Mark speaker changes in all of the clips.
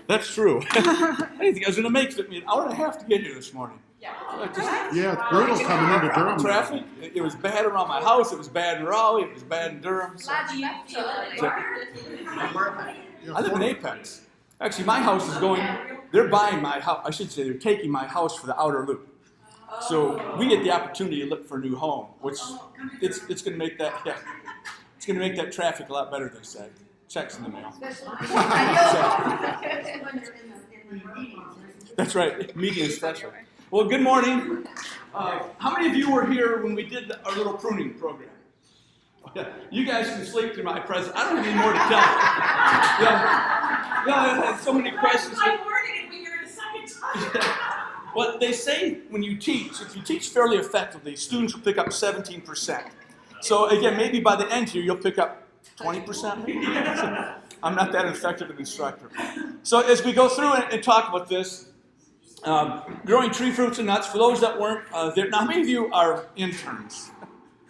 Speaker 1: That's true. I didn't think I was going to make it. An hour and a half to get here this morning.
Speaker 2: Yeah, it's brutal coming into Durham.
Speaker 1: Traffic. It was bad around my house. It was bad in Raleigh. It was bad in Durham. So.
Speaker 3: Glad you feel
Speaker 1: I live in Apex. Actually, my house is going. They're buying my house. I should say they're taking my house for the outer loop. So we get the opportunity to look for a new home, which it's going to make that it's going to make that traffic a lot better. They say. Checks in the mail. That's right, meeting is special. Well, good morning. How many of you were here when we did our little pruning program? Yeah, you guys can sleep through my presence. I don't have any more to tell you. I had so many questions.
Speaker 3: I worded it when you're the second time.
Speaker 1: Well, they say when you teach, if you teach fairly effectively, students will pick up 17%. So again, maybe by the end here, you'll pick up 20%. I'm not that effective an instructor. So as we go through and talk about this, growing tree fruits and nuts, for those that weren't there, now how many of you are interns?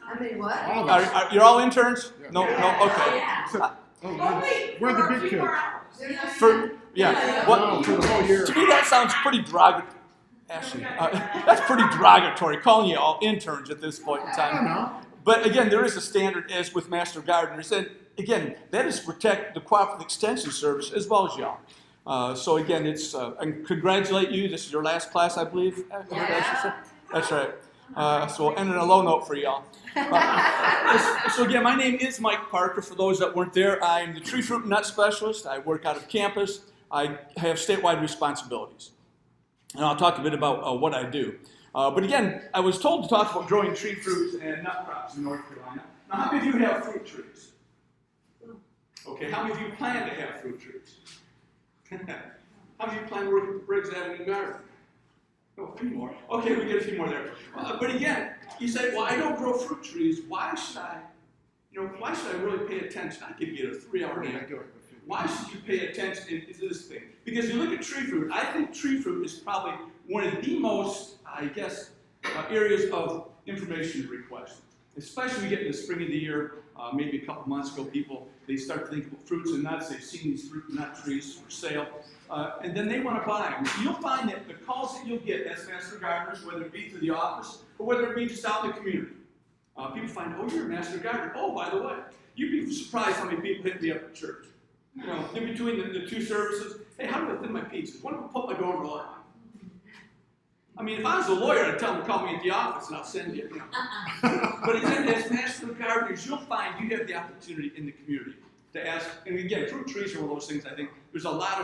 Speaker 3: I mean, what?
Speaker 1: You're all interns? Yeah. No, okay.
Speaker 3: Yeah.
Speaker 2: We're the big kids.
Speaker 1: For
Speaker 2: the whole year.
Speaker 1: To me that sounds pretty derogatory. Actually, that's pretty derogatory, calling you all interns at this point in time.
Speaker 2: I don't know.
Speaker 1: But again, there is a standard as with Master Gardeners. And again, that is to protect the Cooperative Extension Service as well as y'all. So again, it's and congratulate you. This is your last class, I believe.
Speaker 3: Yeah.
Speaker 1: That's right. So we'll end on a low note for y'all. So again, my name is Mike Parker. For those that weren't there, I'm the tree fruit and nut specialist. I work out of campus. I have statewide responsibilities. And I'll talk a bit about what I do. But again, I was told to talk about growing tree fruits and nut crops in North Carolina. Now, how many of you have fruit trees? Okay, how many of you plan to have fruit trees? How many of you plan to work at the Briggs Avenue Garden? Oh, a few more. Okay, we get a few more there. But again, you say, well, I don't grow fruit trees. Why should I really pay attention? I could get a 3-hour day. Why should you pay attention to this thing? Because you look at tree fruit, I think tree fruit is probably one of the most, areas of information request. Especially we get in the spring of the year, maybe a couple months ago, they start to think about fruits and nuts. They've seen these fruit and nut trees for sale, and then they want to buy them. You'll find that the calls that you'll get as Master Gardeners, whether it be through the office or whether it be just out in the community, people find, oh, you're a Master Gardener. Oh, by the way, you'd be surprised how many people hit me up at church. You know, in between the two services, hey, how do I thin my pizzas? Why don't I put my door roll on? I mean, if I was a lawyer, I'd tell them to call me at the office and I'll send you. But again, as Master Gardeners, you'll find you have the opportunity in the community to ask. And again, fruit trees are one of those things. I think there's a lot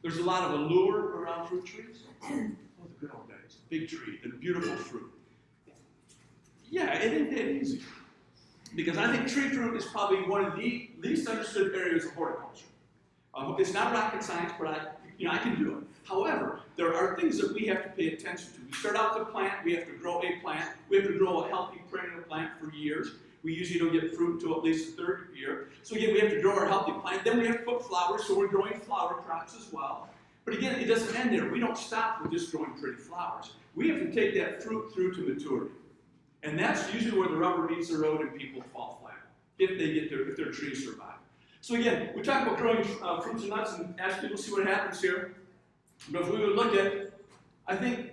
Speaker 1: of allure around fruit trees. Oh, the good old days, big tree, the beautiful fruit. Yeah, it ain't that easy. Because I think tree fruit is probably one of the least understood areas of horticulture. It's not rocket science, but I can do it. However, there are things that we have to pay attention to. We start out with a plant, we have to grow a plant, we have to grow a healthy perennial plant for years. We usually don't get fruit until at least the third year. So again, we have to grow our healthy plant, then we have to put flowers, so we're growing flower crops as well. But again, it doesn't end there. We don't stop with just growing pretty flowers. We have to take that fruit through to maturity. And that's usually where the rubber meets the road and people fall flat, if their trees survive. So again, we talk about growing fruits and nuts and ask people to see what happens here. But if we would look at, I think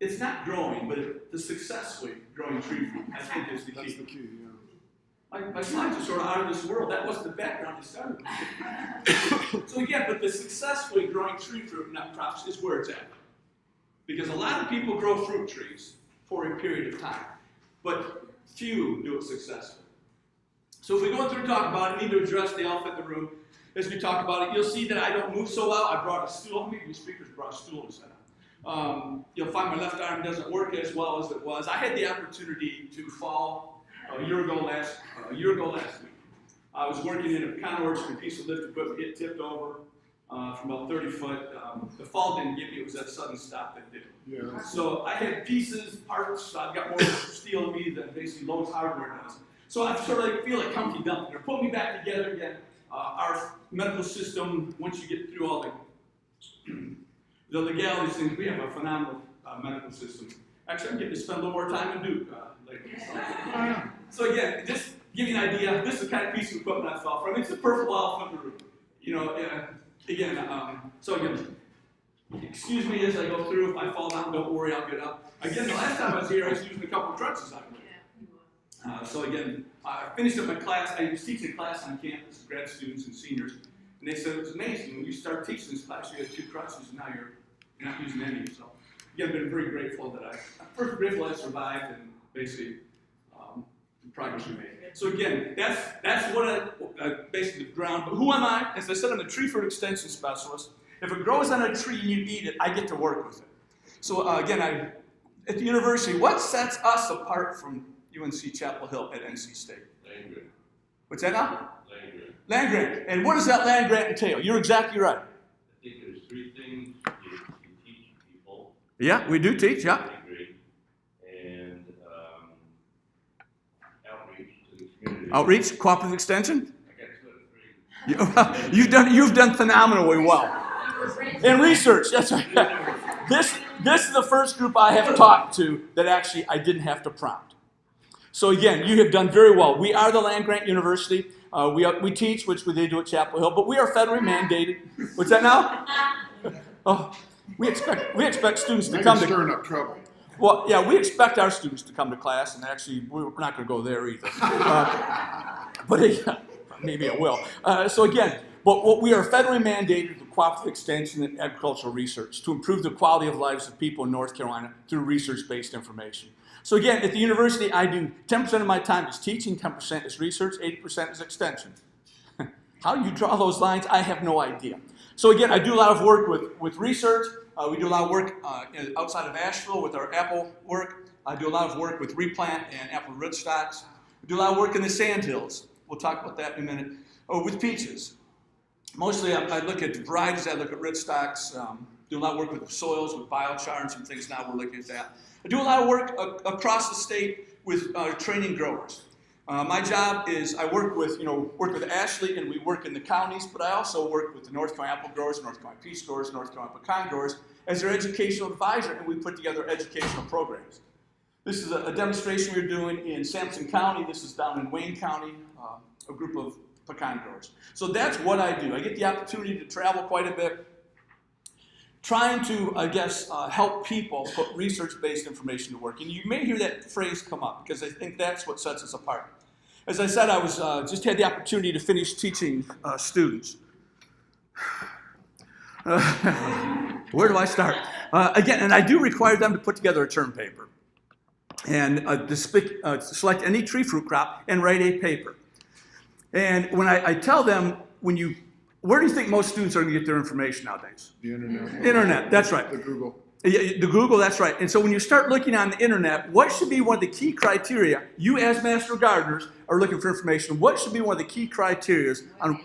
Speaker 1: it's not growing, but the successfully growing tree fruit, I think is the key.
Speaker 2: That's the key, yeah.
Speaker 1: My slides are sort of out of this world. That wasn't the background I started with. So again, but the successfully growing tree fruit and nut crops is where it's at. Because a lot of people grow fruit trees for a period of time, but few do it successfully. So if we go through and talk about it, we need to address the elephant in the room. As we talk about it, you'll see that I don't move so well. I brought a stool. How many of you speakers brought a stool to set up? You'll find my left arm doesn't work as well as it was. I had the opportunity to fall a year ago last week. I was working in a Pecan orchard, and a piece of lift equipment get tipped over from about 30 foot. The fall didn't get me. It was that sudden stop that did.
Speaker 2: Yeah.
Speaker 1: So I had pieces, parts. I've got more steel in me than basically Lowe's hardware does. So I sort of feel like Humpty Dumpty. They're putting me back together again. Our medical system, once you get through all the legalities things, we have a phenomenal medical system. Actually, I'm getting to spend a little more time in Duke later. So again, just to give you an idea, this is the kind of piece of equipment I fell from. It's a purple elephant in the room. You know, again, so again, excuse me as I go through. If I fall down, don't worry, I'll get up. Again, the last time I was here, I was using a couple of crutches I went. So again, I finished up my class. I was teaching a class on campus, grad students and seniors, and they said it was amazing. When you start teaching this class, you have 2 crutches, and now you're not using any. So again, I've been very grateful that I'm first grateful I survived and basically the progress we made. So again, that's what basically the ground. But who am I? As I said, I'm the tree fruit extension specialist. If it grows on a tree and you eat it, I get to work with it. So again, at the university, what sets us apart from UNC Chapel Hill at NC State?
Speaker 4: Land grant.
Speaker 1: What's that now?
Speaker 4: Land grant.
Speaker 1: Land grant. And what does that land grant entail? You're exactly right.
Speaker 4: I think there's 3 things you teach people.
Speaker 1: Yeah, we do teach, yeah.
Speaker 4: Degree, and outreach to the community.
Speaker 1: Outreach, cooperative extension.
Speaker 4: I got 2 out of 3.
Speaker 1: You've done phenomenally well. And research, that's right. This is the first group I have talked to that actually I didn't have to prompt. So again, you have done very well. We are the land grant university. We teach, which they do at Chapel Hill, but we are federally mandated. What's that now? Oh, we expect students to come to.
Speaker 2: Stirring up trouble.
Speaker 1: Well, yeah, we expect our students to come to class, and actually, we're not going to go there either. But maybe it will. So again, but what we are federally mandated to cooperative extension and agricultural research to improve the quality of lives of people in North Carolina through research-based information. So again, at the university, I do 10% of my time is teaching, 10% is research, 80% is extension. How you draw those lines, I have no idea. So again, I do a lot of work with research. We do a lot of work outside of Asheville with our apple work. I do a lot of work with replant and apple rootstocks. We do a lot of work in the sandhills. We'll talk about that in a minute. With peaches. Mostly I look at varieties, I look at rootstocks, do a lot of work with soils, with biochar and some things now we're looking at that. I do a lot of work across the state with training growers. My job is I work with Ashley and we work in the counties, but I also work with the North Carolina apple growers, North Carolina peach growers, North Carolina pecan growers as their educational advisor, and we put together educational programs. This is a demonstration we're doing in Sampson County. This is down in Wayne County, a group of pecan growers. So that's what I do. I get the opportunity to travel quite a bit, trying to, help people put research-based information to work. And you may hear that phrase come up because I think that's what sets us apart. As I said, I was just had the opportunity to finish teaching students. Where do I start? Again, and I do require them to put together a term paper and select any tree fruit crop and write a paper. And when I tell them, where do you think most students are going to get their information nowadays?
Speaker 2: The internet.
Speaker 1: Internet, that's right.
Speaker 2: The Google.
Speaker 1: The Google, that's right. And so when you start looking on the internet, what should be one of the key criteria? You as master gardeners are looking for information. What should be one of the key criteria on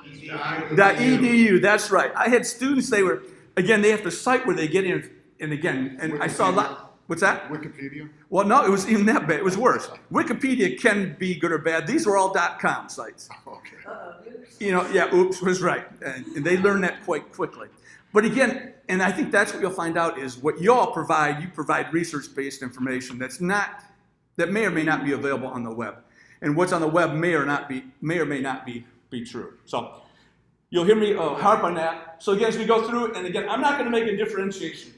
Speaker 1: .edu? That's right. I had students, they have to cite where they get in, and again, and I saw a lot. What's that?
Speaker 2: Wikipedia?
Speaker 1: Well, no, it was even that bad. It was worse. Wikipedia can be good or bad. These were all .com sites.
Speaker 2: Okay.
Speaker 1: Oops was right. And they learn that quite quickly. But again, and I think that's what you'll find out is what you provide research-based information that may or may not be available on the web. And what's on the web may or may not be true. So you'll hear me harp on that. So again, as we go through it, and again, I'm not going to make a differentiation.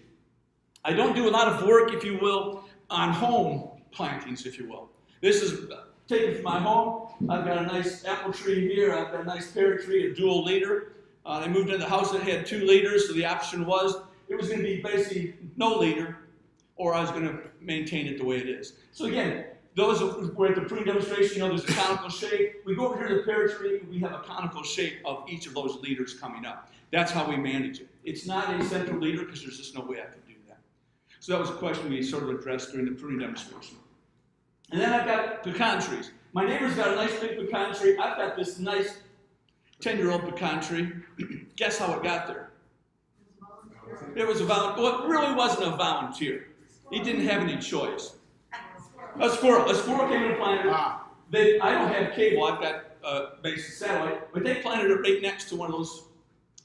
Speaker 1: I don't do a lot of work, if you will, on home plantings, if you will. This is taken from my home. I've got a nice apple tree here. I've got a nice pear tree, a dual leader. I moved into the house that had 2 leaders, so the option was it was going to be basically no leader, or I was going to maintain it the way it is. So again, those were at the pruning demonstration, there's a conical shape. We go over here to the pear tree, we have a conical shape of each of those leaders coming up. That's how we manage it. It's not a central leader because there's just no way I could do that. So that was a question we sort of addressed during the pruning demonstration. And then I've got pecan trees. My neighbor's got a nice big pecan tree. I've got this nice 10-year-old pecan tree. Guess how it got there? It was it really wasn't a volunteer. He didn't have any choice. A squirrel came and planted it. I don't have cable. I've got basic satellite, but they planted it right next to one of those,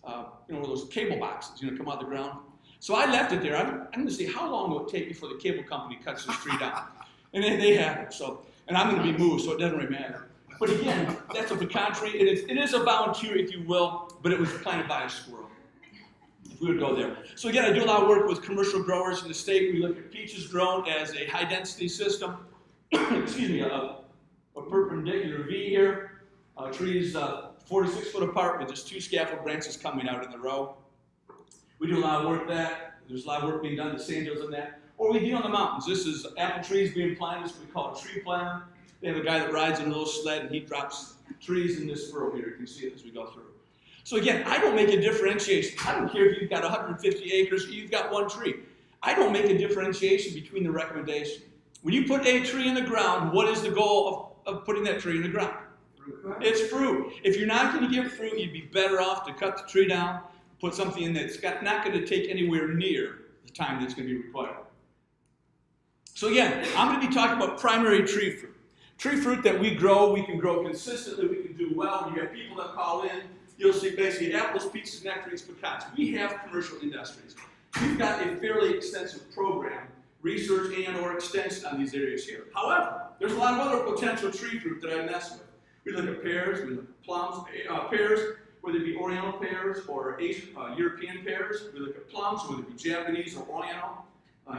Speaker 1: one of those cable boxes, come out of the ground. So I left it there. I'm going to see how long will it take before the cable company cuts this tree down. And they have it. So, and I'm going to be moved, so it doesn't really matter. But again, that's a pecan tree. It is a volunteer, if you will, but it was planted by a squirrel. If we would go there. So again, I do a lot of work with commercial growers in the state. We look at peaches grown as a high-density system. Excuse me, a perpendicular V here. Trees 4 to 6 foot apart with just 2 scaffold branches coming out in the row. We do a lot of work with that. There's a lot of work being done in the sand hills on that. Or we deal in the mountains. This is apple trees being planted. This is what we call a tree planter. They have a guy that rides in a little sled and he drops trees in this furrow here. You can see it as we go through. So again, I don't make a differentiation. I don't care if you've got 150 acres or you've got 1 tree. I don't make a differentiation between the recommendation. When you put a tree in the ground, what is the goal of putting that tree in the ground? It's fruit. If you're not going to get fruit, you'd be better off to cut the tree down, put something in that's not going to take anywhere near the time that's going to be required. So again, I'm going to be talking about primary tree fruit. Tree fruit that we grow, we can grow consistently, we can do well. You have people that call in, you'll see basically apples, peaches, nectarines, pecans. We have commercial industries. We've got a fairly extensive program, research and or extension on these areas here. However, there's a lot of other potential tree fruit that I mess with. We look at pears, we look at plums, pears, whether it be Oriental pears or Asian, European pears. We look at plums, whether it be Japanese or Oriental,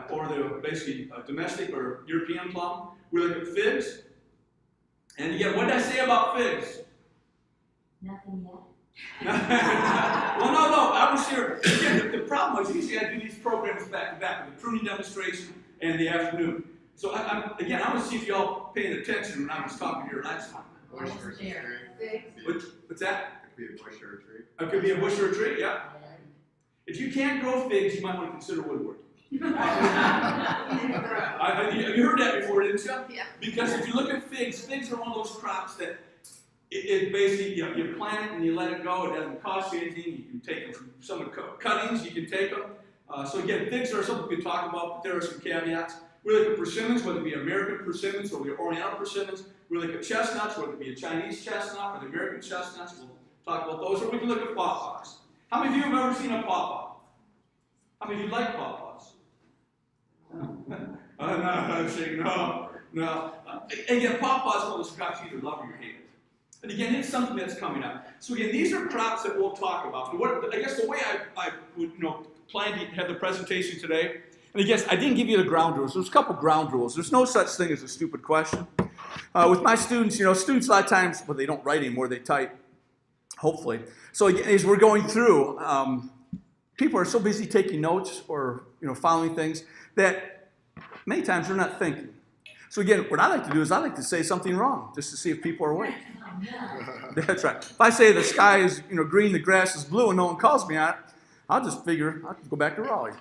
Speaker 1: or the basically domestic or European plum. We look at figs. And again, what did I say about figs?
Speaker 5: Nothing yet.
Speaker 1: Well, no, I was here. Again, the problem was usually I do these programs back to back, the pruning demonstration and the afternoon. So I want to see if y'all paying attention when I was talking here last time.
Speaker 2: Bush or a tree.
Speaker 1: What's that?
Speaker 2: It could be a bush or a tree.
Speaker 1: It could be a bush or a tree, yeah. If you can't grow figs, you might want to consider woodworking. You heard that before, didn't you?
Speaker 3: Yeah.
Speaker 1: Because if you look at figs, figs are one of those crops that it basically, you plant it and you let it go. It doesn't cost you anything. You can take them from some of the cuttings. You can take them. So again, figs are something we can talk about, but there are some caveats. We look at persimmons, whether it be American persimmons or the Oriental persimmons. We look at chestnuts, whether it be a Chinese chestnut or the American chestnuts. We'll talk about those. Or we can look at pawpaws. How many of you have ever seen a pawpaw? How many of you like pawpaws? No. Again, pawpaw is one of those crops you either love or you hate it. And again, it's something that's coming up. So again, these are crops that we'll talk about. And what, I guess the way I would plan to have the presentation today, and I guess I didn't give you the ground rules. There's a couple ground rules. There's no such thing as a stupid question. With my students, students a lot of times, well, they don't write anymore, they type, hopefully. So again, as we're going through, people are so busy taking notes or following things that many times they're not thinking. So again, what I like to do is I like to say something wrong just to see if people are awake. That's right. If I say the sky is green, the grass is blue, and no one calls me on it, I'll just figure I'll go back to Raleigh,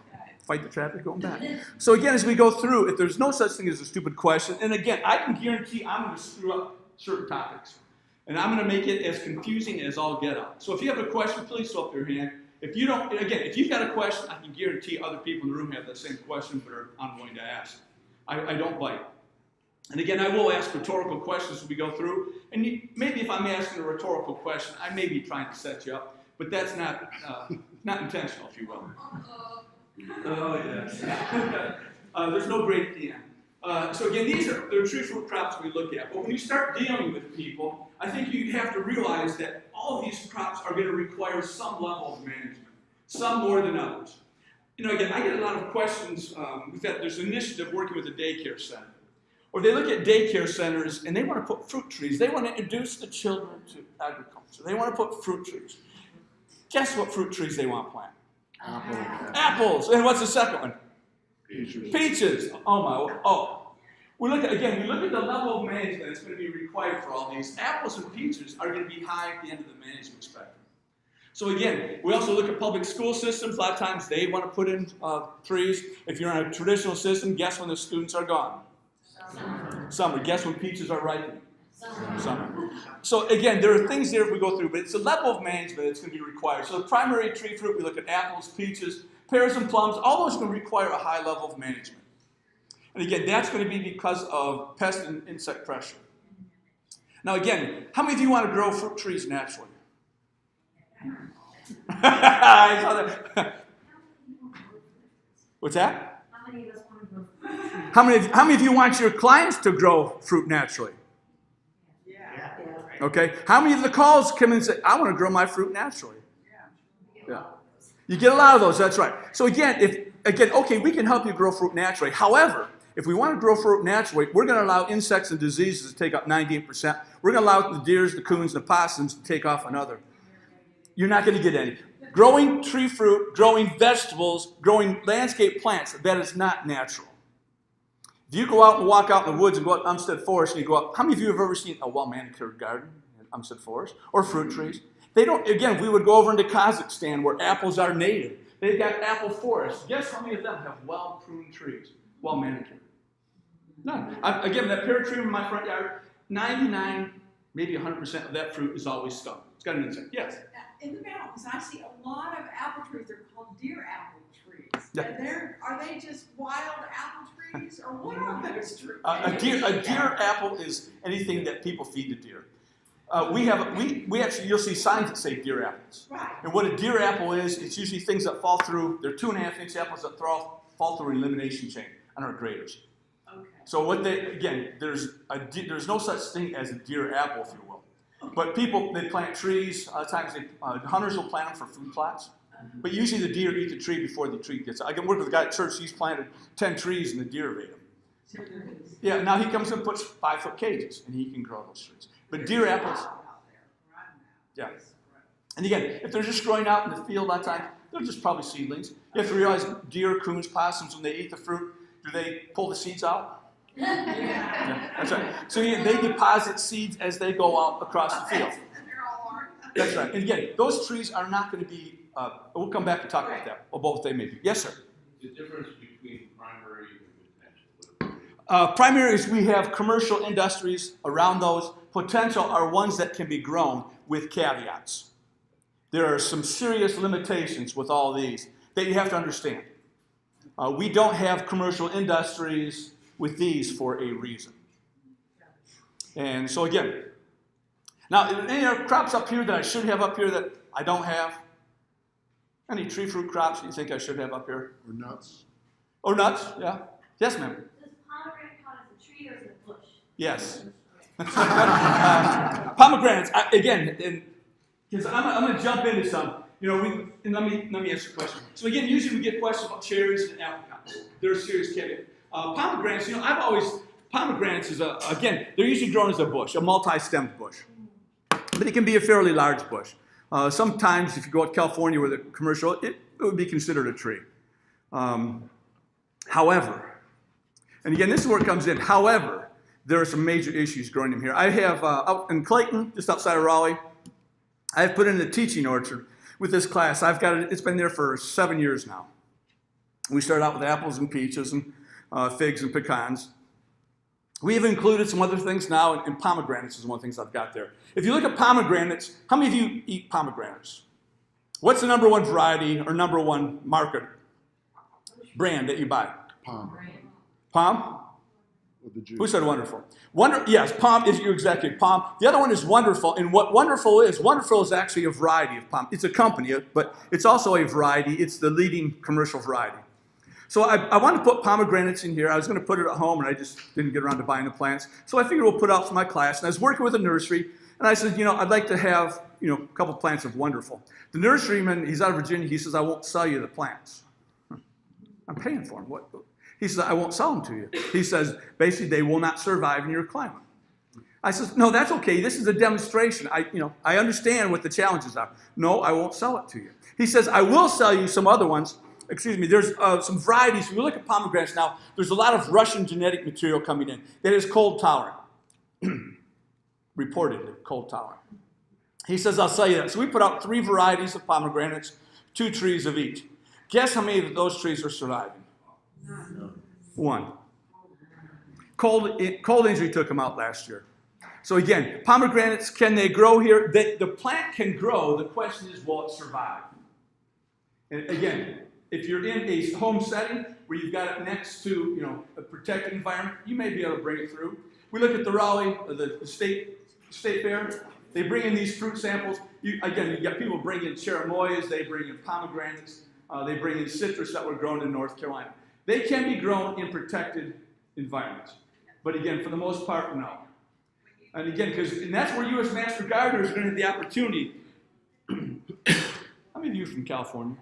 Speaker 1: fight the traffic going back. So again, as we go through, if there's no such thing as a stupid question, and again, I can guarantee I'm going to screw up certain topics, and I'm going to make it as confusing as all get out. So if you have a question, please throw up your hand. If you don't, again, if you've got a question, I can guarantee other people in the room have that same question, but are unwilling to ask. I don't bite. And again, I will ask rhetorical questions as we go through. And maybe if I'm asking a rhetorical question, I may be trying to set you up, but that's not intentional, if you will. Oh, yes. There's no break at the end. So again, they're tree fruit crops we look at. But when you start dealing with people, I think you have to realize that all of these crops are going to require some level of management, some more than others. Again, I get a lot of questions. There's an initiative working with a daycare center. Or they look at daycare centers and they want to put fruit trees. They want to introduce the children to agriculture. They want to put fruit trees. Guess what fruit trees they want to plant? Apples. And what's the second one? Peaches. We look at the level of management that's going to be required for all these. Apples and peaches are going to be high at the end of the management spectrum. So again, we also look at public school systems. A lot of times they want to put in trees. If you're in a traditional system, guess when the students are gone? Summer. Guess when peaches are ripening? Summer. So again, there are things there if we go through, but it's a level of management that's going to be required. So the primary tree fruit, we look at apples, peaches, pears, and plums. All those are going to require a high level of management. And again, that's going to be because of pest and insect pressure. Now again, how many of you want to grow fruit trees naturally? I saw that. What's that?
Speaker 5: How many of us want to grow fruit?
Speaker 1: How many of you want your clients to grow fruit naturally?
Speaker 3: Yeah.
Speaker 1: Okay? How many of the calls come in and say, I want to grow my fruit naturally? Yeah. You get a lot of those, that's right. So again, okay, we can help you grow fruit naturally. However, if we want to grow fruit naturally, we're going to allow insects and diseases to take up 98%. We're going to allow the deers, the coons, the possums to take off another. You're not going to get any. Growing tree fruit, growing vegetables, growing landscape plants, that is not natural. If you go out and walk out in the woods and go out to Umstead Forest and you go out, how many of you have ever seen a well-manicured garden in Umstead Forest or fruit trees? They don't, again, we would go over into Kazakhstan where apples are native. They've got apple forests. Guess how many of them have well-pruned trees, well-manicured? None. Again, that pear tree in my front yard, 99, maybe 100% of that fruit is always stuck. It's got an insect. Yes?
Speaker 3: In the mountains, I see a lot of apple trees. They're called deer apple trees.
Speaker 1: Yeah.
Speaker 3: And are they just wild apple trees, or what are those trees?
Speaker 1: A deer apple is anything that people feed to deer. We actually, you'll see signs that say deer apples.
Speaker 3: Right.
Speaker 1: And what a deer apple is, it's usually things that fall through, they're 2.5-inch apples that fall through an elimination chain on our graders.
Speaker 3: Okay.
Speaker 1: So there's no such thing as a deer apple, if you will. But people, they plant trees. A lot of times, hunters will plant them for food plots. But usually the deer eat the tree before the tree gets out. I can work with a guy at church. He's planted 10 trees and the deer ate them. Yeah, now he comes and puts 5-foot cages, and he can grow those trees. But deer apples, yeah. And again, if they're just growing out in the field a lot of times, they're just probably seedlings. You have to realize deer, coons, possums, when they eat the fruit, do they pull the seeds out? Yeah, that's right. So they deposit seeds as they go out across the field. That's right. And again, those trees are not going to be, we'll come back and talk about that, about what they may be. Yes, sir?
Speaker 4: The difference between primary and potential.
Speaker 1: Primary is we have commercial industries around those. Potential are ones that can be grown with caveats. There are some serious limitations with all these that you have to understand. We don't have commercial industries with these for a reason. And so again, now any other crops up here that I should have up here that I don't have? Any tree fruit crops that you think I should have up here?
Speaker 2: Or nuts.
Speaker 1: Or nuts, yeah. Yes, ma'am.
Speaker 5: Does pomegranate count as a tree or is it a bush?
Speaker 1: Yes. Pomegranates, again, because I'm going to jump into some. And let me ask you a question. So again, usually we get questions about cherries and apricots. They're a serious caveat. Pomegranates, pomegranates is again, they're usually grown as a bush, a multi-stemmed bush. But it can be a fairly large bush. Sometimes if you go to California where the commercial, it would be considered a tree. However, and again, this is where it comes in. However, there are some major issues growing them here. I have, out in Clayton, just outside of Raleigh, I've put in a teaching orchard with this class. I've got it, it's been there for 7 years now. We started out with apples and peaches and figs and pecans. We have included some other things now, and pomegranates is one of the things I've got there. If you look at pomegranates, how many of you eat pomegranates? What's the number one variety or number one market brand that you buy?
Speaker 2: Palm.
Speaker 1: Palm?
Speaker 2: With the juice.
Speaker 1: Who said wonderful? Yes, Palm is your executive. Palm. The other one is Wonderful. And what Wonderful is actually a variety of palm. It's a company, but it's also a variety. It's the leading commercial variety. So I want to put pomegranates in here. I was going to put it at home, and I just didn't get around to buying the plants. So I figured we'll put it out for my class. And I was working with a nursery, and I said, I'd like to have, a couple plants of Wonderful. The nurseryman, he's out of Virginia. He says, I won't sell you the plants. I'm paying for them. What? He says, I won't sell them to you. He says, basically, they will not survive in your climate. I says, no, that's okay. This is a demonstration. I understand what the challenges are. No, I won't sell it to you. He says, I will sell you some other ones. Excuse me, there's some varieties. If you look at pomegranates now, there's a lot of Russian genetic material coming in that is cold tolerant. Reportedly, cold tolerant. He says, I'll sell you that. So we put out 3 varieties of pomegranates, 2 trees of each. Guess how many of those trees are surviving? 1. Cold injury took them out last year. So again, pomegranates, can they grow here? The plant can grow. The question is, will it survive? And again, if you're in a home setting where you've got it next to a protected environment, you may be able to bring it through. We look at the Raleigh, the state fair. They bring in these fruit samples. You've got people bring in cherimoyas, they bring in pomegranates, they bring in citrus that were grown in North Carolina. They can be grown in protected environments. But again, for the most part, no. And again, and that's where you as master gardeners are going to have the opportunity. How many of you are from California?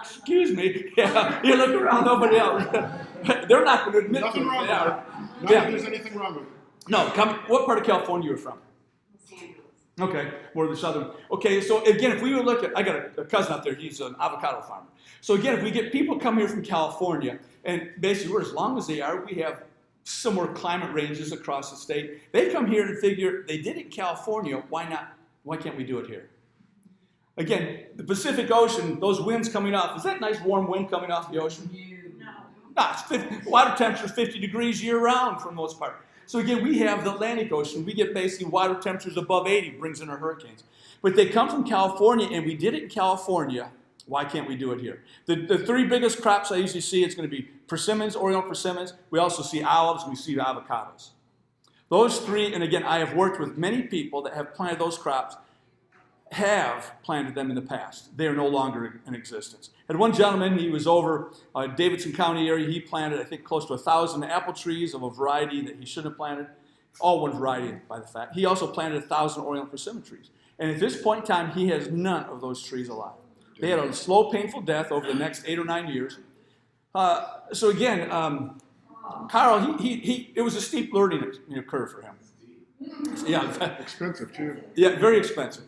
Speaker 1: Excuse me. Yeah, you look around, nobody else. They're not going to admit
Speaker 2: Nothing
Speaker 1: to it.
Speaker 2: wrong
Speaker 1: They
Speaker 2: with
Speaker 1: are.
Speaker 2: it. Not if there's anything wrong with it.
Speaker 1: No, what part of California are you from? Okay, more of the southern. Okay, so again, if we would look at, I got a cousin out there, he's an avocado farmer. So again, if we get people come here from California, and basically we're as long as they are, we have similar climate ranges across the state. They come here and figure, they did it in California, why not? Why can't we do it here? Again, the Pacific Ocean, those winds coming off, is that nice warm wind coming off the ocean? No, it's 50, water temperature is 50 degrees year round for the most part. So again, we have the Atlantic Ocean. We get basically water temperatures above 80, brings in our hurricanes. But they come from California, and we did it in California. Why can't we do it here? The three biggest crops I usually see, it's going to be persimmons, Oriental persimmons. We also see olives, and we see avocados. Those three, and again, I have worked with many people that have planted those crops, have planted them in the past. They are no longer in existence. And one gentleman, he was over Davidson County area. He planted, I think, close to 1,000 apple trees of a variety that he shouldn't have planted. All one variety, by the fact. He also planted 1,000 Oriental persimmon trees. And at this point in time, he has none of those trees alive. They had a slow, painful death over the next 8 or 9 years. So again, Carl, it was a steep learning curve for him. Yeah,
Speaker 2: Expensive, too.
Speaker 1: yeah, very expensive.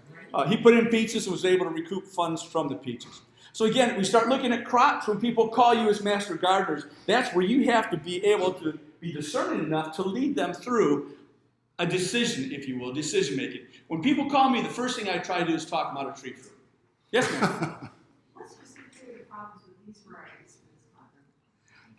Speaker 1: He put in peaches and was able to recoup funds from the peaches. So again, we start looking at crops. When people call you as master gardeners, that's where you have to be able to be discerning enough to lead them through a decision, if you will, decision making. When people call me, the first thing I try to do is talk about a tree fruit. Yes, ma'am.
Speaker 3: What's specifically the problems with these varieties for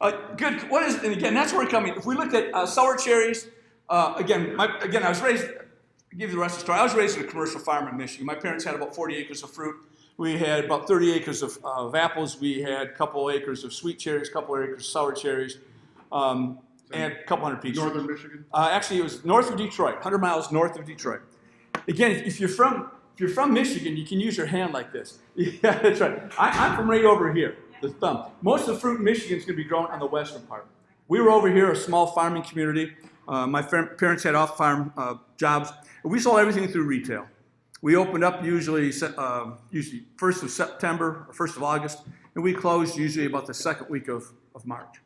Speaker 3: this garden?
Speaker 1: Good. What is? And again, that's where we're coming. If we looked at sour cherries, I was raised. I'll give you the rest of the story. I was raised in a commercial farm in Michigan. My parents had about 40 acres of fruit. We had about 30 acres of apples. We had a couple acres of sweet cherries, a couple acres of sour cherries, and a couple hundred peaches.
Speaker 2: Northern Michigan?
Speaker 1: Actually, it was north of Detroit, 100 miles north of Detroit. Again, if you're from Michigan, you can use your hand like this. Yeah, that's right. I'm from right over here, the thumb. Most of the fruit in Michigan is going to be grown on the western part. We were over here, a small farming community. My parents had off-farm jobs. We sold everything through retail. We opened up usually 1st of September or 1st of August, and we closed usually about the second week of March.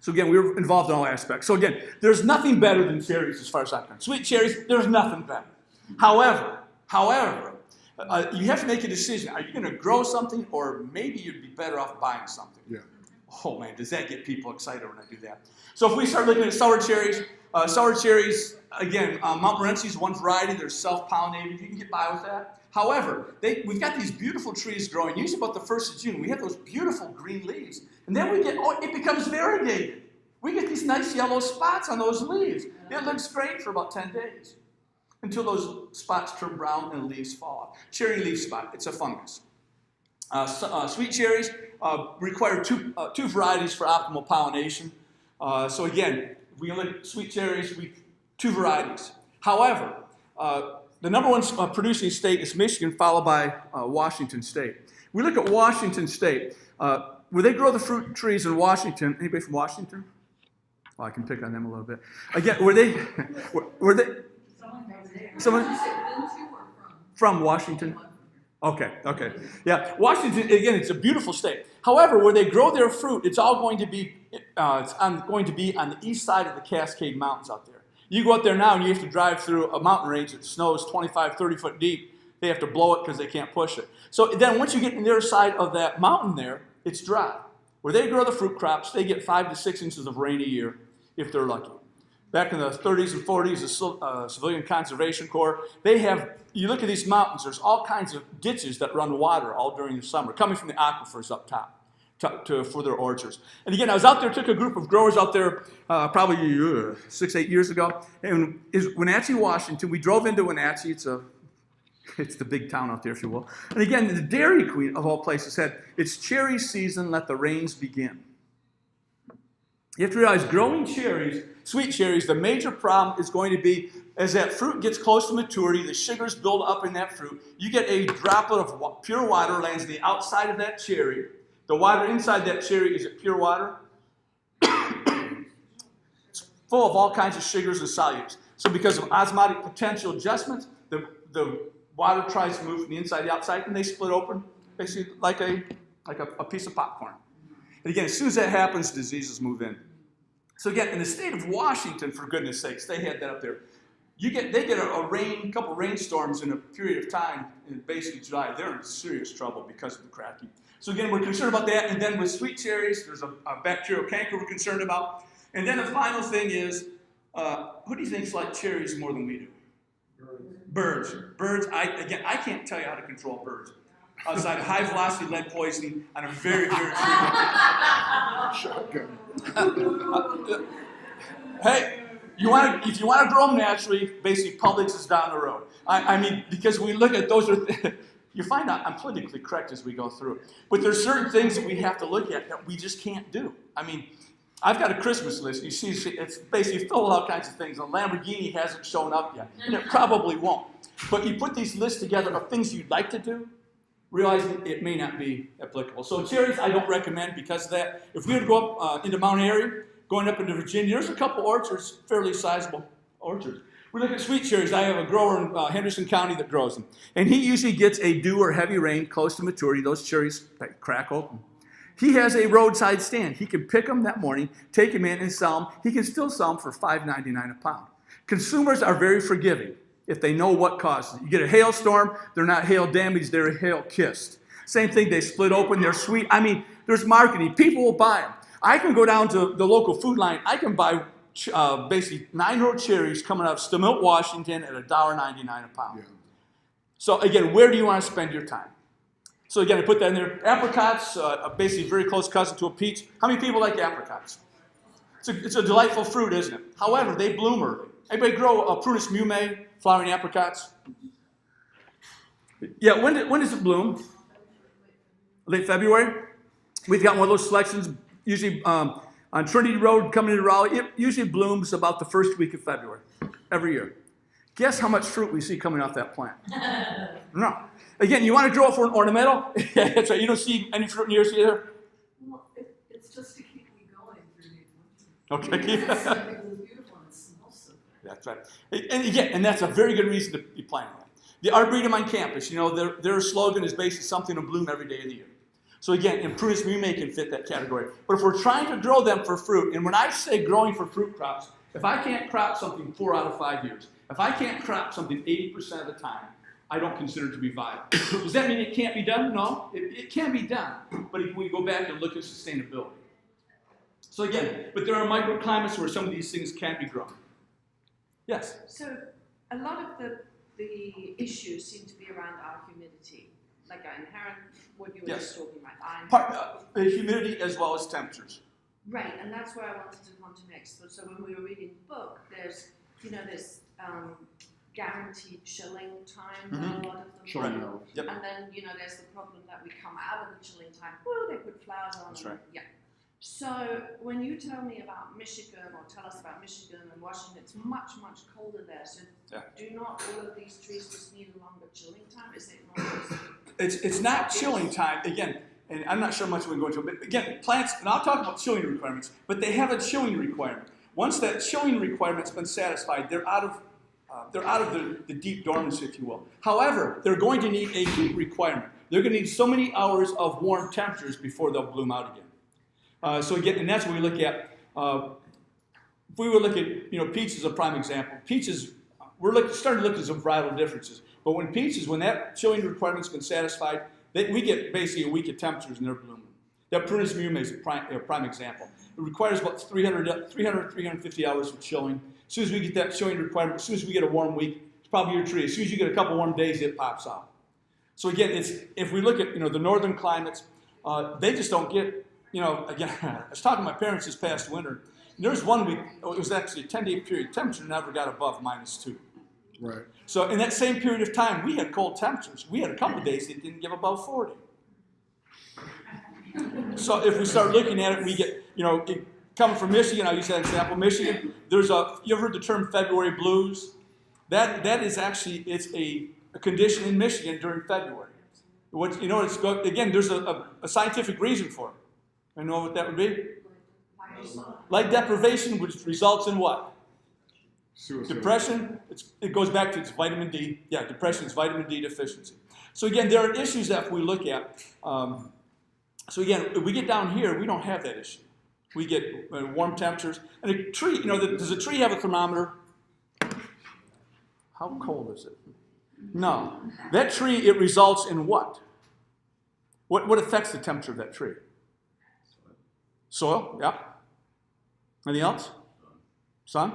Speaker 1: So again, we were involved in all aspects. So again, there's nothing better than cherries as far as I'm concerned. Sweet cherries, there's nothing better. However, you have to make a decision. Are you going to grow something, or maybe you'd be better off buying something?
Speaker 2: Yeah.
Speaker 1: Oh man, does that get people excited when I do that? So if we start looking at sour cherries, again, Mount Morency is one variety. They're self-pollinated. You can get by with that. However, we've got these beautiful trees growing. Usually about the 1st of June, we have those beautiful green leaves. And then it becomes variegated. We get these nice yellow spots on those leaves. It looks great for about 10 days until those spots turn brown and the leaves fall off. Cherry leaf spot, it's a fungus. Sweet cherries require two varieties for optimal pollination. So again, if we look at sweet cherries, two varieties. However, the number one producing state is Michigan, followed by Washington State. We look at Washington State. Where they grow the fruit trees in Washington, anybody from Washington? Well, I can pick on them a little bit. Again, someone from Washington? Okay. Yeah, Washington, again, it's a beautiful state. However, where they grow their fruit, it's all going to be on the east side of the Cascade Mountains out there. You go out there now and you have to drive through a mountain range that snows 25, 30 foot deep. They have to blow it because they can't push it. So then once you get on the other side of that mountain there, it's dry. Where they grow the fruit crops, they get 5 to 6 inches of rain a year if they're lucky. Back in the 30s and 40s, the Civilian Conservation Corps, you look at these mountains, there's all kinds of ditches that run water all during the summer, coming from the aquifers up top for their orchards. And again, I was out there, took a group of growers out there probably 6, 8 years ago, and in Wenatchee, Washington. We drove into Wenatchee. It's the big town out there, if you will. And again, the Dairy Queen, of all places, said, "It's cherry season, let the rains begin." You have to realize growing cherries, sweet cherries, the major problem is going to be as that fruit gets close to maturity, the sugars build up in that fruit, you get a droplet of pure water lands on the outside of that cherry. The water inside that cherry, is it pure water? full of all kinds of sugars and solutes. So because of osmotic potential adjustments, the water tries to move from the inside to the outside, and they split open, basically like a piece of popcorn. And again, as soon as that happens, diseases move in. So again, in the state of Washington, for goodness sakes, they had that up there. They get a couple rainstorms in a period of time in basically July. They're in serious trouble because of the cracking. So again, we're concerned about that. And then with sweet cherries, there's a bacterial canker we're concerned about. And then the final thing is, who do you think's like cherries more than we do? Birds. Birds. I can't tell you how to control birds. Outside of high velocity lead poisoning on a very, very
Speaker 2: Shotgun.
Speaker 1: Hey, if you want to grow them naturally, basically Publix is down the road. I mean, because we look at those you find out I'm politically correct as we go through. But there's certain things that we have to look at that we just can't do. I mean, I've got a Christmas list. You see, it's basically filled with all kinds of things. A Lamborghini hasn't shown up yet, and it probably won't. But you put these lists together of things you'd like to do, realizing it may not be applicable. So cherries, I don't recommend because of that. If we were to go up into Mount Airy, going up into Virginia, there's a couple orchards, fairly sizable orchards. We look at sweet cherries. I have a grower in Henderson County that grows them. And he usually gets a dew or heavy rain close to maturity. Those cherries crack open. He has a roadside stand. He can pick them that morning, take them in and sell them. He can still sell them for $5.99 a pound. Consumers are very forgiving if they know what caused it. You get a hailstorm, they're not hail damaged, they're hail kissed. Same thing, they split open, they're sweet. I mean, there's marketing. People will buy them. I can go down to the local food line. I can buy basically 9-row cherries coming out of Stemilt, Washington at $1.99 a pound.
Speaker 2: Yeah.
Speaker 1: So again, where do you want to spend your time? So again, I put that in there. Apricots, basically very close cousin to a peach. How many people like apricots? It's a delightful fruit, isn't it? However, they bloom early. Anybody grow a Prunus mume, flowering apricots? Yeah, when does it bloom? Late February? We've got one of those selections, usually on Trinity Road coming into Raleigh. It usually blooms about the first week of February, every year. Guess how much fruit we see coming off that plant? No. Again, you want to grow it for an ornamental? That's right. You don't see any fruit in yours either?
Speaker 6: Well, it's just to keep me going through the winter.
Speaker 1: Okay.
Speaker 6: It's beautiful and it smells so good.
Speaker 1: That's right. And again, and that's a very good reason to be planting that. The Arboretum on campus, you know, their slogan is basically something to bloom every day of the year. So again, and Prunus mume can fit that category. But if we're trying to grow them for fruit, and when I say growing for fruit crops, if I can't crop something 4 out of 5 years, if I can't crop something 80% of the time, I don't consider it to be viable. Does that mean it can't be done? No, it can be done. But if we go back and look at sustainability. So again, but there are microclimates where some of these things can be grown. Yes?
Speaker 7: So a lot of the issues seem to be around our humidity, like our inherent, what you were
Speaker 1: Yes.
Speaker 7: just talking about.
Speaker 1: Humidity as well as temperatures.
Speaker 7: Right, and that's where I wanted to come to next. So when we were reading the book, there's, this guaranteed chilling time on a lot of them.
Speaker 2: Chilling hours.
Speaker 1: Yep.
Speaker 7: And then, there's the problem that we come out of the chilling time. Well, they put flowers on.
Speaker 1: That's
Speaker 7: and-
Speaker 1: right.
Speaker 7: Yeah. So when you tell me about Michigan, or tell us about Michigan and Washington, it's much, much colder there. So
Speaker 1: Yeah.
Speaker 7: do not all of these trees just need a longer chilling time? Is it not?
Speaker 1: It's not chilling time, again, and I'm not sure much we can go into it, but again, plants, and I'll talk about chilling requirements, but they have a chilling requirement. Once that chilling requirement's been satisfied, they're out of the deep dormancy, if you will. However, they're going to need a heat requirement. They're going to need so many hours of warm temperatures before they'll bloom out again. So again, and that's what we look at. If we were looking at, peaches is a prime example. Peaches, we're starting to look at some varietal differences. But when that chilling requirement's been satisfied, we get basically a week of temperatures and they're blooming. That Prunus mume is a prime example. It requires about 350 hours of chilling. As soon as we get that chilling requirement, as soon as we get a warm week, it's probably your tree. As soon as you get a couple warm days, it pops out. So again, if we look at the northern climates, they just don't get, again, I was talking to my parents this past winter. And there was 1 week, it was actually a 10-day period, temperature never got above -2.
Speaker 2: Right.
Speaker 1: So in that same period of time, we had cold temperatures. We had a couple of days that didn't give above 40. So if we start looking at it, we get, coming from Michigan, I'll use that example. Michigan, you ever heard the term February blues? That is actually, it's a condition in Michigan during February. Again, there's a scientific reason for it. I know what that would be? Light deprivation, which results in what?
Speaker 2: Suicide.
Speaker 1: Depression. It goes back to its vitamin D. Yeah, depression is vitamin D deficiency. So again, there are issues that we look at. So again, if we get down here, we don't have that issue. We get warm temperatures. And a tree, does a tree have a thermometer? How cold is it? No. That tree, it results in what? What affects the temperature of that tree? Soil, yeah. Anything else? Sun?